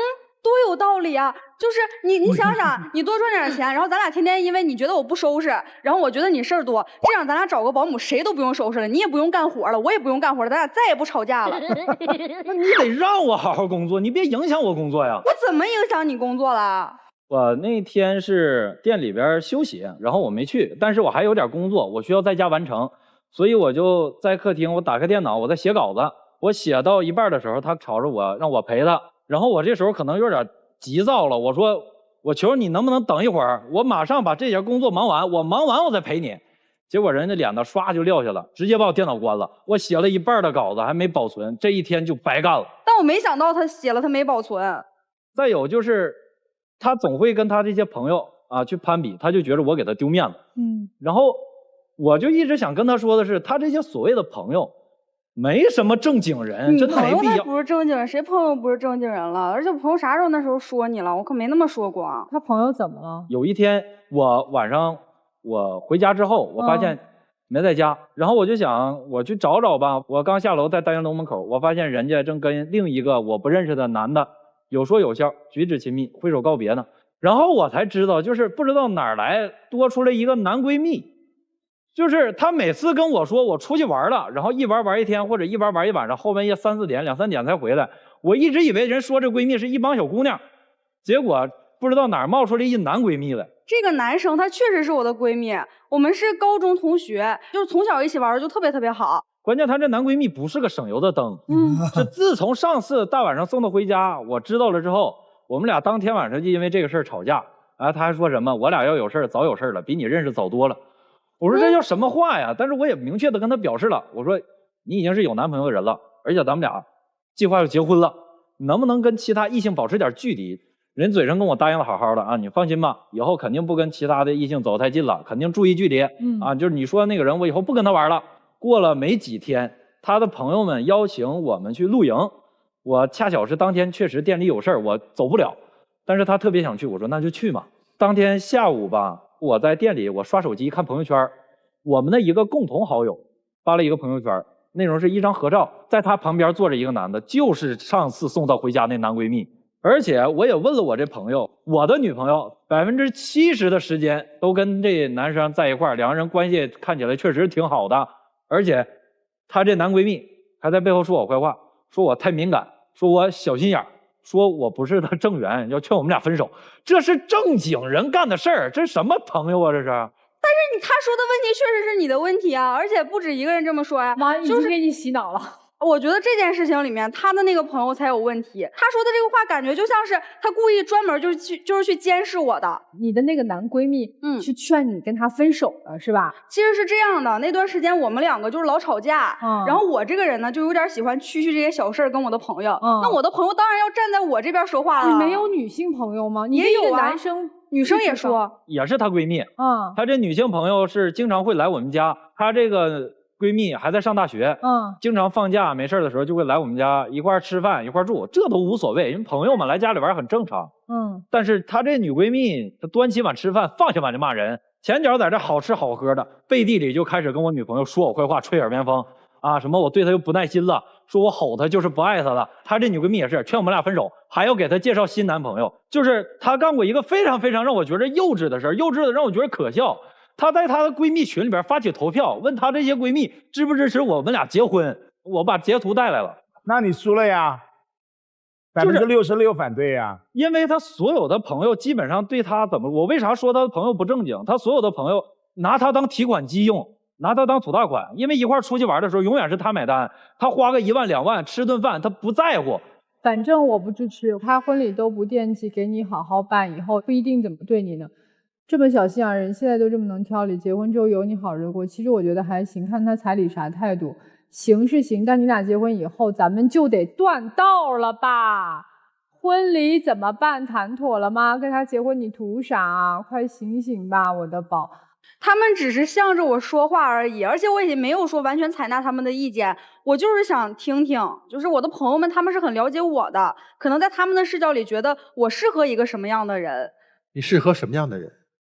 多有道理啊！就是你想想，你多赚点钱，然后咱俩天天因为你觉得我不收拾，然后我觉得你事儿多，这样咱俩找个保姆，谁都不用收拾了，你也不用干活了，我也不用干活了，咱俩再也不吵架了。那你得让我好好工作，你别影响我工作呀。我怎么影响你工作了？我那天是店里边休息，然后我没去，但是我还有点工作，我需要在家完成，所以我就在客厅，我打开电脑，我在写稿子。我写到一半的时候，他吵着我让我陪他。然后我这时候可能有点急躁了，我说我求你能不能等一会儿，我马上把这节工作忙完，我忙完我再陪你。结果人家脸呢唰就撂下了，直接把我电脑关了。我写了一半的稿子还没保存，这一天就白干了。但我没想到他写了他没保存。再有就是他总会跟他这些朋友啊去攀比，他就觉得我给他丢面子。然后我就一直想跟他说的是，他这些所谓的朋友没什么正经人，真的没必要。不是正经人，谁朋友不是正经人了？而且朋友啥时候那时候说你了？我可没那么说过啊。他朋友怎么了？有一天我晚上我回家之后，我发现没在家，然后我就想我去找找吧。我刚下楼在单元楼门口，我发现人家正跟另一个我不认识的男的有说有笑，举止亲密，挥手告别呢。然后我才知道，就是不知道哪儿来多出来一个男闺蜜。就是他每次跟我说我出去玩了，然后一玩一天，或者一玩一晚上，后半夜3、4点、2、3点才回来。我一直以为人说这闺蜜是一帮小姑娘，结果不知道哪儿冒出来一男闺蜜来。这个男生他确实是我的闺蜜，我们是高中同学，就是从小一起玩，就特别好。关键他这男闺蜜不是个省油的灯，是自从上次大晚上送她回家，我知道了之后，我们俩当天晚上就因为这个事儿吵架。他还说什么我俩要有事儿早有事儿了，比你认识早多了。我说这叫什么话呀？但是我也明确的跟他表示了，我说你已经是有男朋友的人了，而且咱们俩计划要结婚了，你能不能跟其他异性保持点距离？人嘴上跟我答应的好好的啊，你放心吧，以后肯定不跟其他的异性走太近了，肯定注意距离。啊，就是你说那个人，我以后不跟他玩了。过了没几天，他的朋友们邀请我们去露营，我恰巧是当天确实店里有事儿，我走不了，但是他特别想去，我说那就去嘛。当天下午吧，我在店里，我刷手机看朋友圈，我们的一个共同好友发了一个朋友圈，内容是一张合照，在他旁边坐着一个男的，就是上次送她回家那男闺蜜。而且我也问了我这朋友，我的女朋友70%的时间都跟这男生在一块儿，两个人关系看起来确实挺好的。而且她这男闺蜜还在背后说我坏话，说我太敏感，说我小心眼，说我不是他正缘，要劝我们俩分手。这是正经人干的事儿，这什么朋友啊这是？但是他说的问题确实是你的问题啊，而且不止一个人这么说呀。妈，已经给你洗脑了。我觉得这件事情里面，他的那个朋友才有问题。他说的这个话，感觉就像是他故意专门就是去监视我的。你的那个男闺蜜，去劝你跟他分手了，是吧？其实是这样的，那段时间我们两个就是老吵架，然后我这个人呢，就有点喜欢蛐这些小事儿跟我的朋友。那我的朋友当然要站在我这边说话了。你没有女性朋友吗？你也有男生，女生也说，也是她闺蜜。她这女性朋友是经常会来我们家，她这个闺蜜还在上大学，经常放假没事的时候就会来我们家一块吃饭一块住，这都无所谓，因为朋友们来家里玩很正常。但是她这女闺蜜，她端起碗吃饭，放下碗就骂人，前脚在这好吃好喝的，背地里就开始跟我女朋友说我坏话，吹耳边风啊，什么我对他又不耐心了，说我吼他就是不爱他了。她这女闺蜜也是劝我们俩分手，还要给他介绍新男朋友。就是她干过一个非常非常让我觉得幼稚的事儿，幼稚的让我觉得可笑。她在她的闺蜜群里边发起投票，问她这些闺蜜支不支持我们俩结婚。我把截图带来了。那你输了呀，66%反对呀。因为她所有的朋友基本上对她怎么，我为啥说她的朋友不正经？她所有的朋友拿她当提款机用。拿他当土大款，因为一块出去玩的时候，永远是他买单。他花个1万2万吃顿饭，他不在乎。反正我不支持，他婚礼都不惦记给你好好办，以后不一定怎么对你呢。这么小心眼人，现在都这么能挑理，结婚之后有你好日子过。其实我觉得还行，看他彩礼啥态度，行是行，但你俩结婚以后，咱们就得断道了吧？婚礼怎么办？谈妥了吗？跟他结婚你图啥？快醒醒吧，我的宝！他们只是向着我说话而已，而且我也没有说完全采纳他们的意见，我就是想听听，就是我的朋友们他们是很了解我的，可能在他们的视角里觉得我适合一个什么样的人。你适合什么样的人？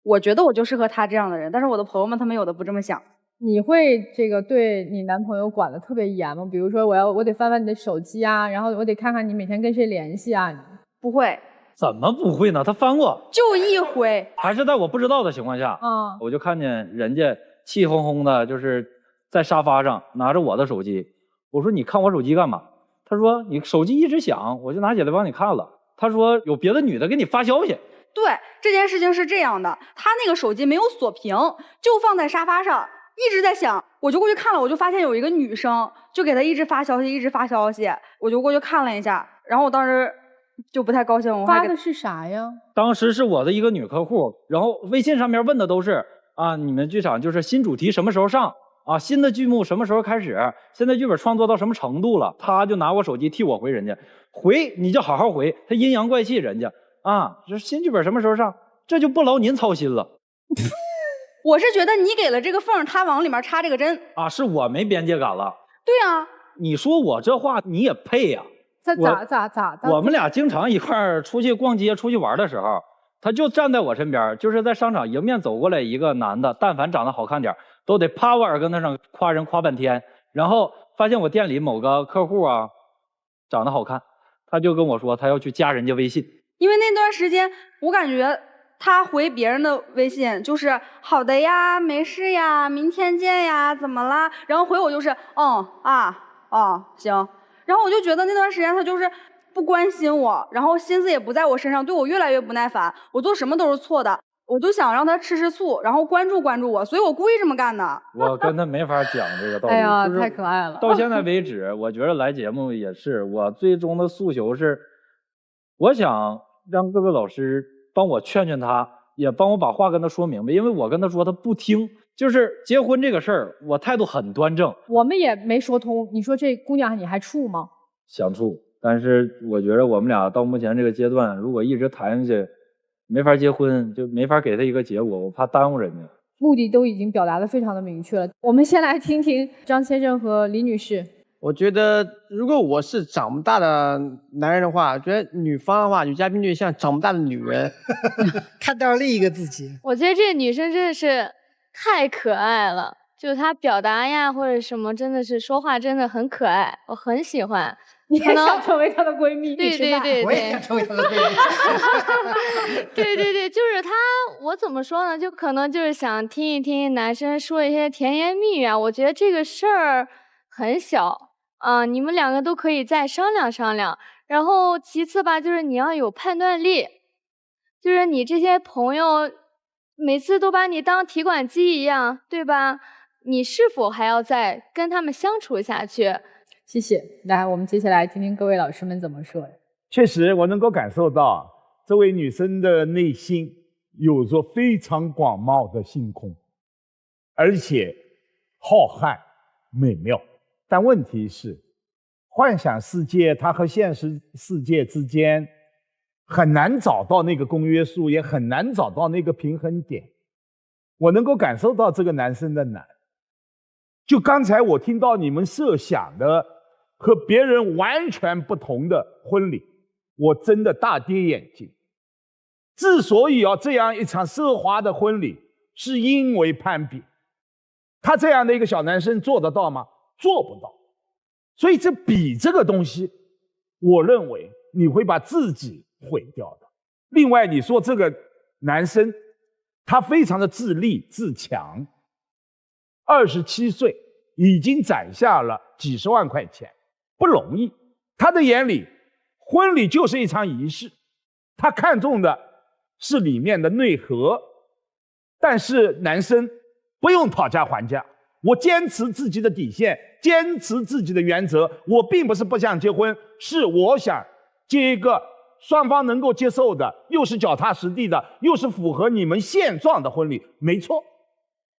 我觉得我就适合他这样的人，但是我的朋友们他们有的不这么想。你会这个对你男朋友管得特别严吗？比如说我得翻翻你的手机啊，然后我得看看你每天跟谁联系啊。不会。怎么不会呢？他翻过，就一回，还是在我不知道的情况下，我就看见人家气哄哄的，就是在沙发上拿着我的手机。我说你看我手机干嘛？他说你手机一直响，我就拿起来帮你看了。他说有别的女的给你发消息。对，这件事情是这样的，他那个手机没有锁屏，就放在沙发上，一直在响。我就过去看了，我就发现有一个女生就给他一直发消息，一直发消息。我就过去看了一下，然后我当时就不太高兴。我还发的是啥呀？当时是我的一个女客户，然后微信上面问的都是啊，你们剧场就是新主题什么时候上啊？新的剧目什么时候开始？现在剧本创作到什么程度了？他就拿我手机替我回人家，回你就好好回，他阴阳怪气人家啊，这新剧本什么时候上？这就不劳您操心了。我是觉得你给了这个缝，他往里面插这个针啊，是我没边界感了。对啊，你说我这话你也配呀？咋？我们俩经常一块儿出去逛街、出去玩的时候，他就站在我身边，就是在商场迎面走过来一个男的，但凡长得好看点，都得趴我耳根子上夸人夸半天。然后发现我店里某个客户啊，长得好看，他就跟我说他要去加人家微信。因为那段时间我感觉他回别人的微信就是好的呀，没事呀，明天见呀，怎么啦？然后回我就是行。然后我就觉得那段时间他就是不关心我，然后心思也不在我身上，对我越来越不耐烦，我做什么都是错的，我就想让他吃醋，然后关注我，所以我故意这么干的。我跟他没法讲这个道理。哎呀，太可爱了！到现在为止，我觉得来节目也是我最终的诉求是，我想让各位老师帮我劝劝他，也帮我把话跟他说明白，因为我跟他说他不听。就是结婚这个事儿，我态度很端正。我们也没说通，你说这姑娘你还处吗？想处，但是我觉得我们俩到目前这个阶段，如果一直谈下去，没法结婚，就没法给他一个结果，我怕耽误人家。目的都已经表达得非常的明确了。我们先来听听张先生和李女士。我觉得如果我是长不大的男人的话，我觉得女方的话，女嘉宾就像长不大的女人。看到另一个自己。我觉得这个女生真的是太可爱了，就她表达呀或者什么，真的是说话真的很可爱，我很喜欢。你也想成为她的闺蜜？对，我也想成为她的闺蜜。对，就是她，我怎么说呢？就可能就是想听一听男生说一些甜言蜜语啊。我觉得这个事儿很小啊，你们两个都可以再商量商量。然后其次吧，就是你要有判断力，就是你这些朋友每次都把你当提款机一样，对吧？你是否还要再跟他们相处下去？谢谢。来，我们接下来听听各位老师们怎么说。确实，我能够感受到这位女生的内心有着非常广袤的星空，而且浩瀚美妙。但问题是，幻想世界它和现实世界之间很难找到那个公约数，也很难找到那个平衡点。我能够感受到这个男生的难。就刚才我听到你们设想的和别人完全不同的婚礼，我真的大跌眼镜。之所以要这样一场奢华的婚礼，是因为攀比。他这样的一个小男生做得到吗？做不到。所以这比这个东西，我认为你会把自己毁掉的。另外，你说这个男生他非常的自立自强，27岁已经攒下了几十万块钱，不容易。他的眼里，婚礼就是一场仪式，他看重的是里面的内核。但是男生不用讨价还价，我坚持自己的底线，坚持自己的原则。我并不是不想结婚，是我想结一个双方能够接受的，又是脚踏实地的，又是符合你们现状的婚礼，没错。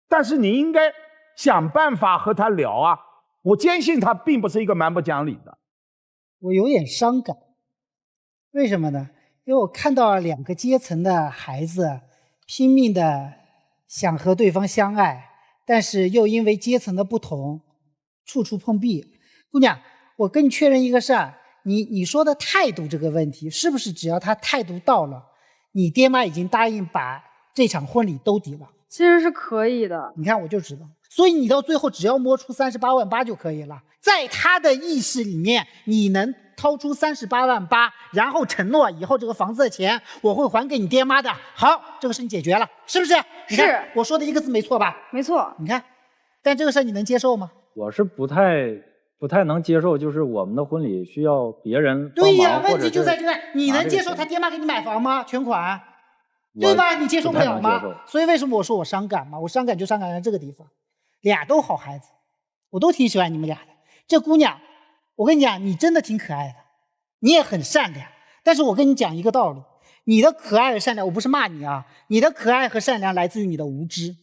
但是你应该想办法和他聊啊！我坚信他并不是一个蛮不讲理的。我有点伤感，为什么呢？因为我看到了2个阶层的孩子拼命的想和对方相爱，但是又因为阶层的不同，处处碰壁。姑娘，我跟你确认一个事儿，你说的态度这个问题，是不是只要他态度到了，你爹妈已经答应把这场婚礼都抵了？其实是可以的。你看，我就知道。所以你到最后只要摸出38.8万就可以了。在他的意识里面，你能掏出38.8万，然后承诺以后这个房子的钱我会还给你爹妈的。好，这个事情解决了，是不是？你看我说的一个字没错吧？没错。你看，但这个事儿你能接受吗？我是不太能接受，就是我们的婚礼需要别人对呀，问题就在这个，你能接受他爹妈给你买房吗？全款，对吧？你接受不了吗？所以为什么我说我伤感嘛？我伤感就伤感在这个地方，俩都好孩子，我都挺喜欢你们俩的。这姑娘，我跟你讲，你真的挺可爱的，你也很善良。但是我跟你讲一个道理，你的可爱和善良，我不是骂你啊，你的可爱和善良来自于你的无知。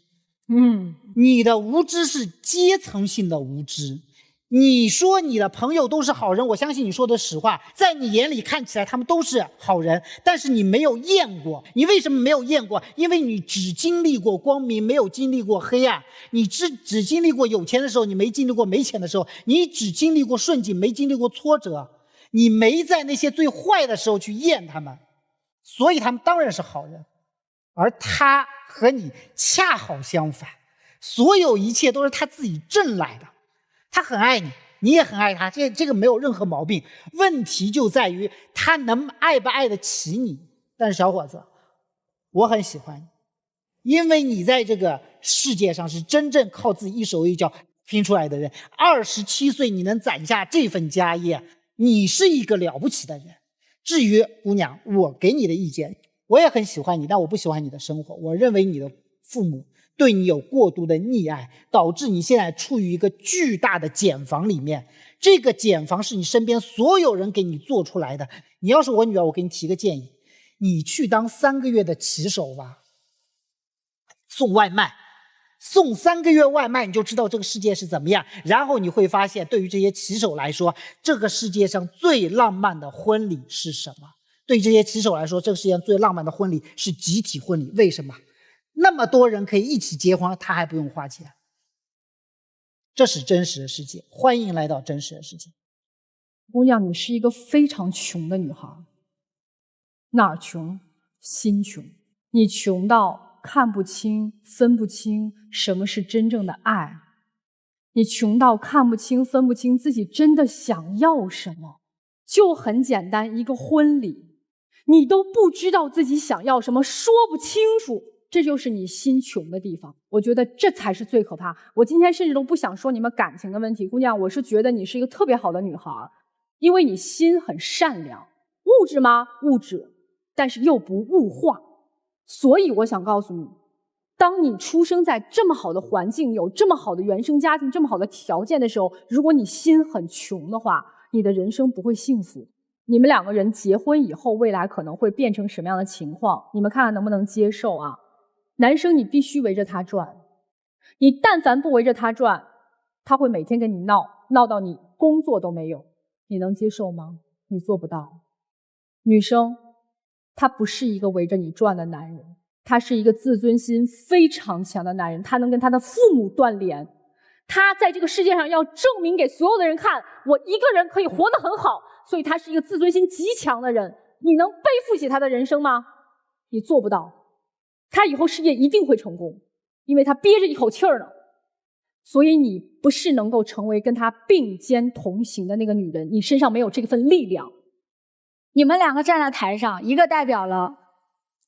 你的无知是阶层性的无知。你说你的朋友都是好人，我相信你说的实话，在你眼里看起来他们都是好人，但是你没有验过。你为什么没有验过？因为你只经历过光明，没有经历过黑暗。你只经历过有钱的时候，你没经历过没钱的时候。你只经历过顺境，没经历过挫折。你没在那些最坏的时候去验他们，所以他们当然是好人。而他和你恰好相反，所有一切都是他自己挣来的。他很爱你，你也很爱他，这个没有任何毛病。问题就在于他能爱不爱得起你。但是小伙子，我很喜欢你，因为你在这个世界上是真正靠自己一手一脚拼出来的人。27岁你能攒下这份家业，你是一个了不起的人。至于姑娘，我给你的意见，我也很喜欢你，但我不喜欢你的生活。我认为你的父母对你有过度的溺爱，导致你现在处于一个巨大的茧房里面。这个茧房是你身边所有人给你做出来的。你要是我女儿，我给你提个建议，你去当3个月的骑手吧，送外卖，送3个月外卖，你就知道这个世界是怎么样。然后你会发现，对于这些骑手来说，这个世界上最浪漫的婚礼是什么？对于这些骑手来说，这个世界上最浪漫的婚礼是集体婚礼。为什么？那么多人可以一起结婚，他还不用花钱。这是真实的世界，欢迎来到真实的世界。姑娘，你是一个非常穷的女孩。哪儿穷？心穷。你穷到看不清、分不清什么是真正的爱。你穷到看不清、分不清自己真的想要什么。就很简单，一个婚礼，你都不知道自己想要什么，说不清楚。这就是你心穷的地方，我觉得这才是最可怕。我今天甚至都不想说你们感情的问题，姑娘，我是觉得你是一个特别好的女孩，因为你心很善良。物质吗？物质，但是又不物化。所以我想告诉你，当你出生在这么好的环境，有这么好的原生家庭，这么好的条件的时候，如果你心很穷的话，你的人生不会幸福。你们2个人结婚以后，未来可能会变成什么样的情况？你们看看能不能接受啊？男生你必须围着他转，你但凡不围着他转，他会每天跟你闹到你工作都没有，你能接受吗？你做不到。女生，他不是一个围着你转的男人，他是一个自尊心非常强的男人，他能跟他的父母断联，他在这个世界上要证明给所有的人看，我一个人可以活得很好，所以他是一个自尊心极强的人。你能背负起他的人生吗？你做不到。他以后事业一定会成功，因为他憋着一口气儿呢。所以你不是能够成为跟他并肩同行的那个女人，你身上没有这份力量。你们两个站在台上，一个代表了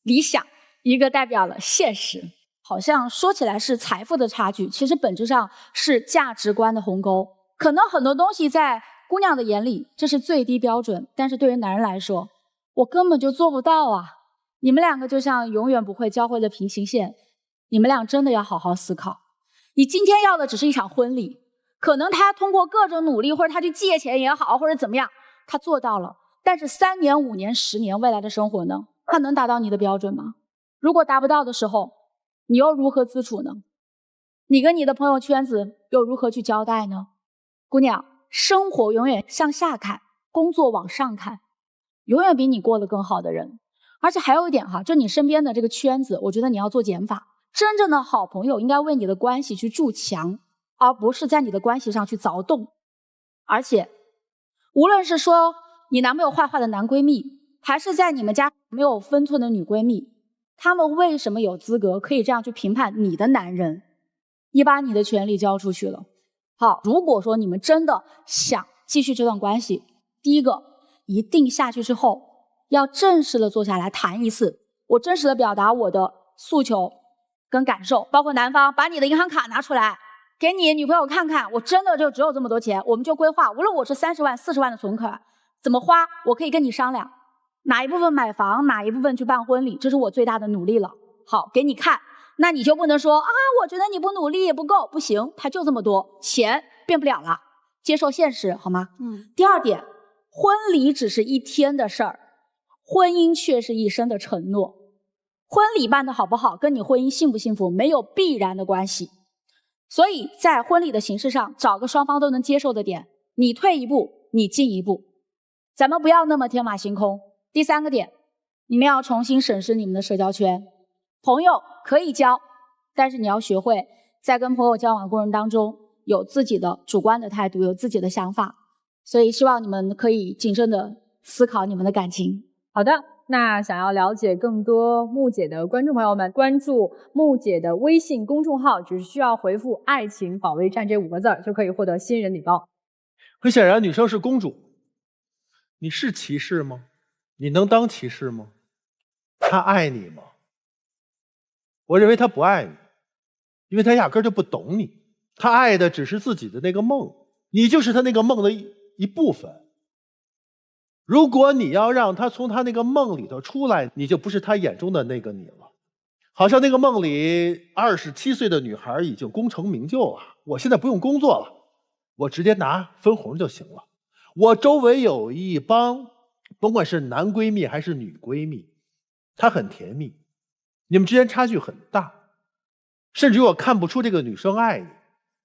理想，一个代表了现实。好像说起来是财富的差距，其实本质上是价值观的鸿沟。可能很多东西在姑娘的眼里这是最低标准，但是对于男人来说，我根本就做不到啊。你们两个就像永远不会交汇的平行线，你们俩真的要好好思考。你今天要的只是一场婚礼，可能他通过各种努力，或者他去借钱也好，或者怎么样，他做到了。但是3年、5年、10年未来的生活呢？他能达到你的标准吗？如果达不到的时候，你又如何自处呢？你跟你的朋友圈子又如何去交代呢？姑娘，生活永远向下看，工作往上看，永远比你过得更好的人。而且还有一点哈，就你身边的这个圈子，我觉得你要做减法。真正的好朋友应该为你的关系去筑墙，而不是在你的关系上去凿洞。而且，无论是说你男朋友坏坏的男闺蜜，还是在你们家没有分寸的女闺蜜，他们为什么有资格可以这样去评判你的男人？你把你的权利交出去了。好，如果说你们真的想继续这段关系，第一个，一定下去之后要正式的坐下来谈一次，我真实的表达我的诉求跟感受，包括男方把你的银行卡拿出来给你女朋友看看，我真的就只有这么多钱，我们就规划，无论我是30万、40万的存款怎么花，我可以跟你商量，哪一部分买房，哪一部分去办婚礼，这是我最大的努力了。好，给你看，那你就不能说啊，我觉得你不努力也不够，不行，他就这么多，钱变不了了，接受现实好吗？第二点，婚礼只是1天的事儿，婚姻却是一生的承诺。婚礼办得好不好，跟你婚姻幸不幸福没有必然的关系。所以在婚礼的形式上，找个双方都能接受的点，你退一步，你进一步，咱们不要那么天马行空。第3个点，你们要重新审视你们的社交圈。朋友可以交，但是你要学会在跟朋友交往过程当中有自己的主观的态度，有自己的想法。所以希望你们可以谨慎的思考你们的感情。好的，那想要了解更多木姐的观众朋友们，关注木姐的微信公众号，只需要回复“爱情保卫战”这5个字就可以获得新人礼包。很显然，女生是公主，你是骑士吗？你能当骑士吗？他爱你吗？我认为他不爱你，因为他压根就不懂你。他爱的只是自己的那个梦，你就是他那个梦的一部分。如果你要让他从他那个梦里头出来，你就不是他眼中的那个你了。好像那个梦里27岁的女孩已经功成名就了，我现在不用工作了，我直接拿分红就行了。我周围有一帮，甭管是男闺蜜还是女闺蜜，她很甜蜜，你们之间差距很大，甚至于我看不出这个女生爱你，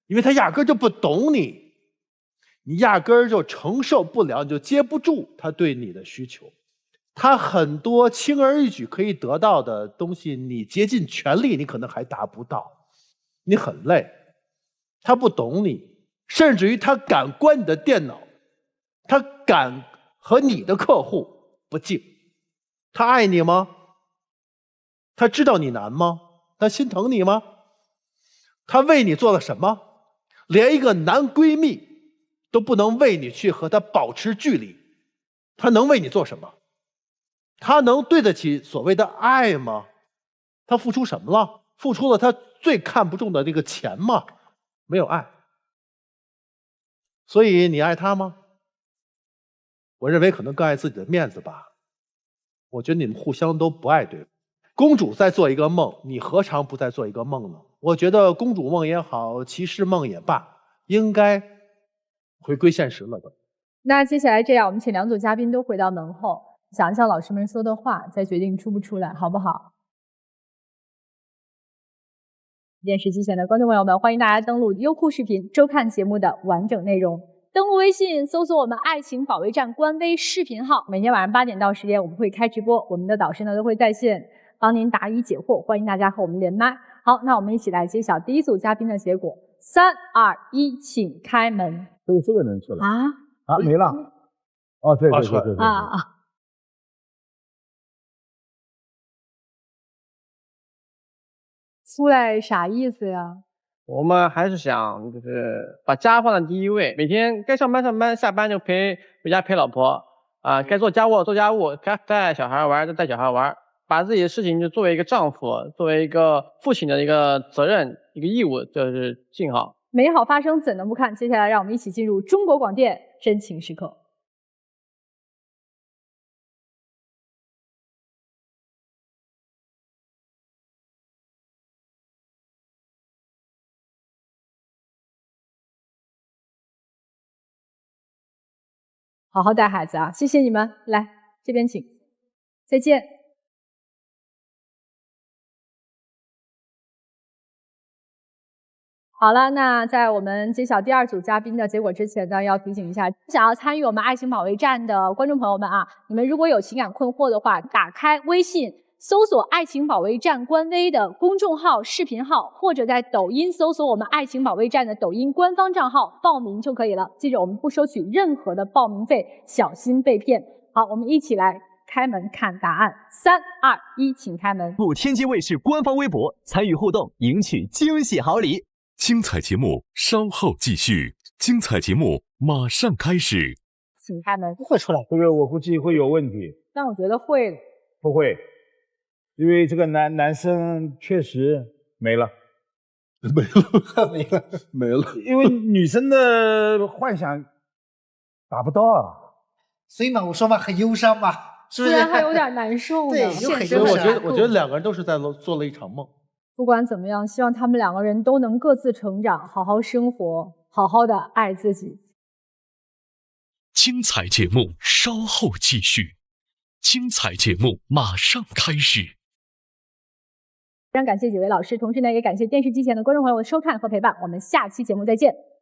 因为她压根就不懂你。你压根儿就承受不了，你就接不住他对你的需求。他很多轻而易举可以得到的东西，你竭尽全力，你可能还达不到，你很累。他不懂你，甚至于他敢关你的电脑，他敢和你的客户不敬。他爱你吗？他知道你难吗？他心疼你吗？他为你做了什么？连一个男闺蜜都不能为你去和他保持距离，他能为你做什么？他能对得起所谓的爱吗？他付出什么了？付出了他最看不重的那个钱吗？没有爱。所以你爱他吗？我认为可能更爱自己的面子吧。我觉得你们互相都不爱对方。公主在做一个梦，你何尝不在做一个梦呢？我觉得公主梦也好，骑士梦也罢，应该回归现实了的。那接下来这样，我们请2组嘉宾都回到门后，想一想老师们说的话，再决定出不出来，好不好？电视机前的观众朋友们，欢迎大家登录优酷视频收看节目的完整内容。登录微信搜索我们爱情保卫战官微视频号，每天晚上8点到10点我们会开直播，我们的导师呢都会在线帮您答疑解惑，欢迎大家和我们连麦。好，那我们一起来揭晓第1组嘉宾的结果。3、2、1，请开门。这个人去了啊，没了。哦，对，出来啥意思呀？我们还是想就是把家放在第一位，每天该上班上班，下班就回家陪老婆啊，该做家务做家务，该带小孩玩就带小孩玩，把自己的事情就作为一个丈夫，作为一个父亲的一个责任一个义务，就是尽好。美好发生怎能不看？接下来让我们一起进入中国广电真情时刻。好好带孩子啊！谢谢你们，来这边请，再见。好了，那在我们揭晓第2组嘉宾的结果之前呢，要提醒一下想要参与我们爱情保卫战的观众朋友们啊，你们如果有情感困惑的话，打开微信搜索爱情保卫战官微的公众号、视频号，或者在抖音搜索我们爱情保卫战的抖音官方账号报名就可以了。记着，我们不收取任何的报名费，小心被骗。好，我们一起来开门看答案。3、2、1，请开门。入天津卫视官方微博，参与互动，赢取惊喜好礼。精彩节目稍后继续，精彩节目马上开始。请开门。不会出来，这个我估计会有问题。但我觉得会的。不会，因为这个男生确实没了，没了。因为女生的幻想达不到啊。所以嘛，我说嘛，很忧伤嘛，是不是？虽然还有点难受呢。对，所以我觉得2个人都是在做了一场梦。不管怎么样，希望他们2个人都能各自成长，好好生活，好好的爱自己。精彩节目稍后继续，精彩节目马上开始。非常感谢几位老师，同时呢，也感谢电视机前的观众朋友的收看和陪伴。我们下期节目再见。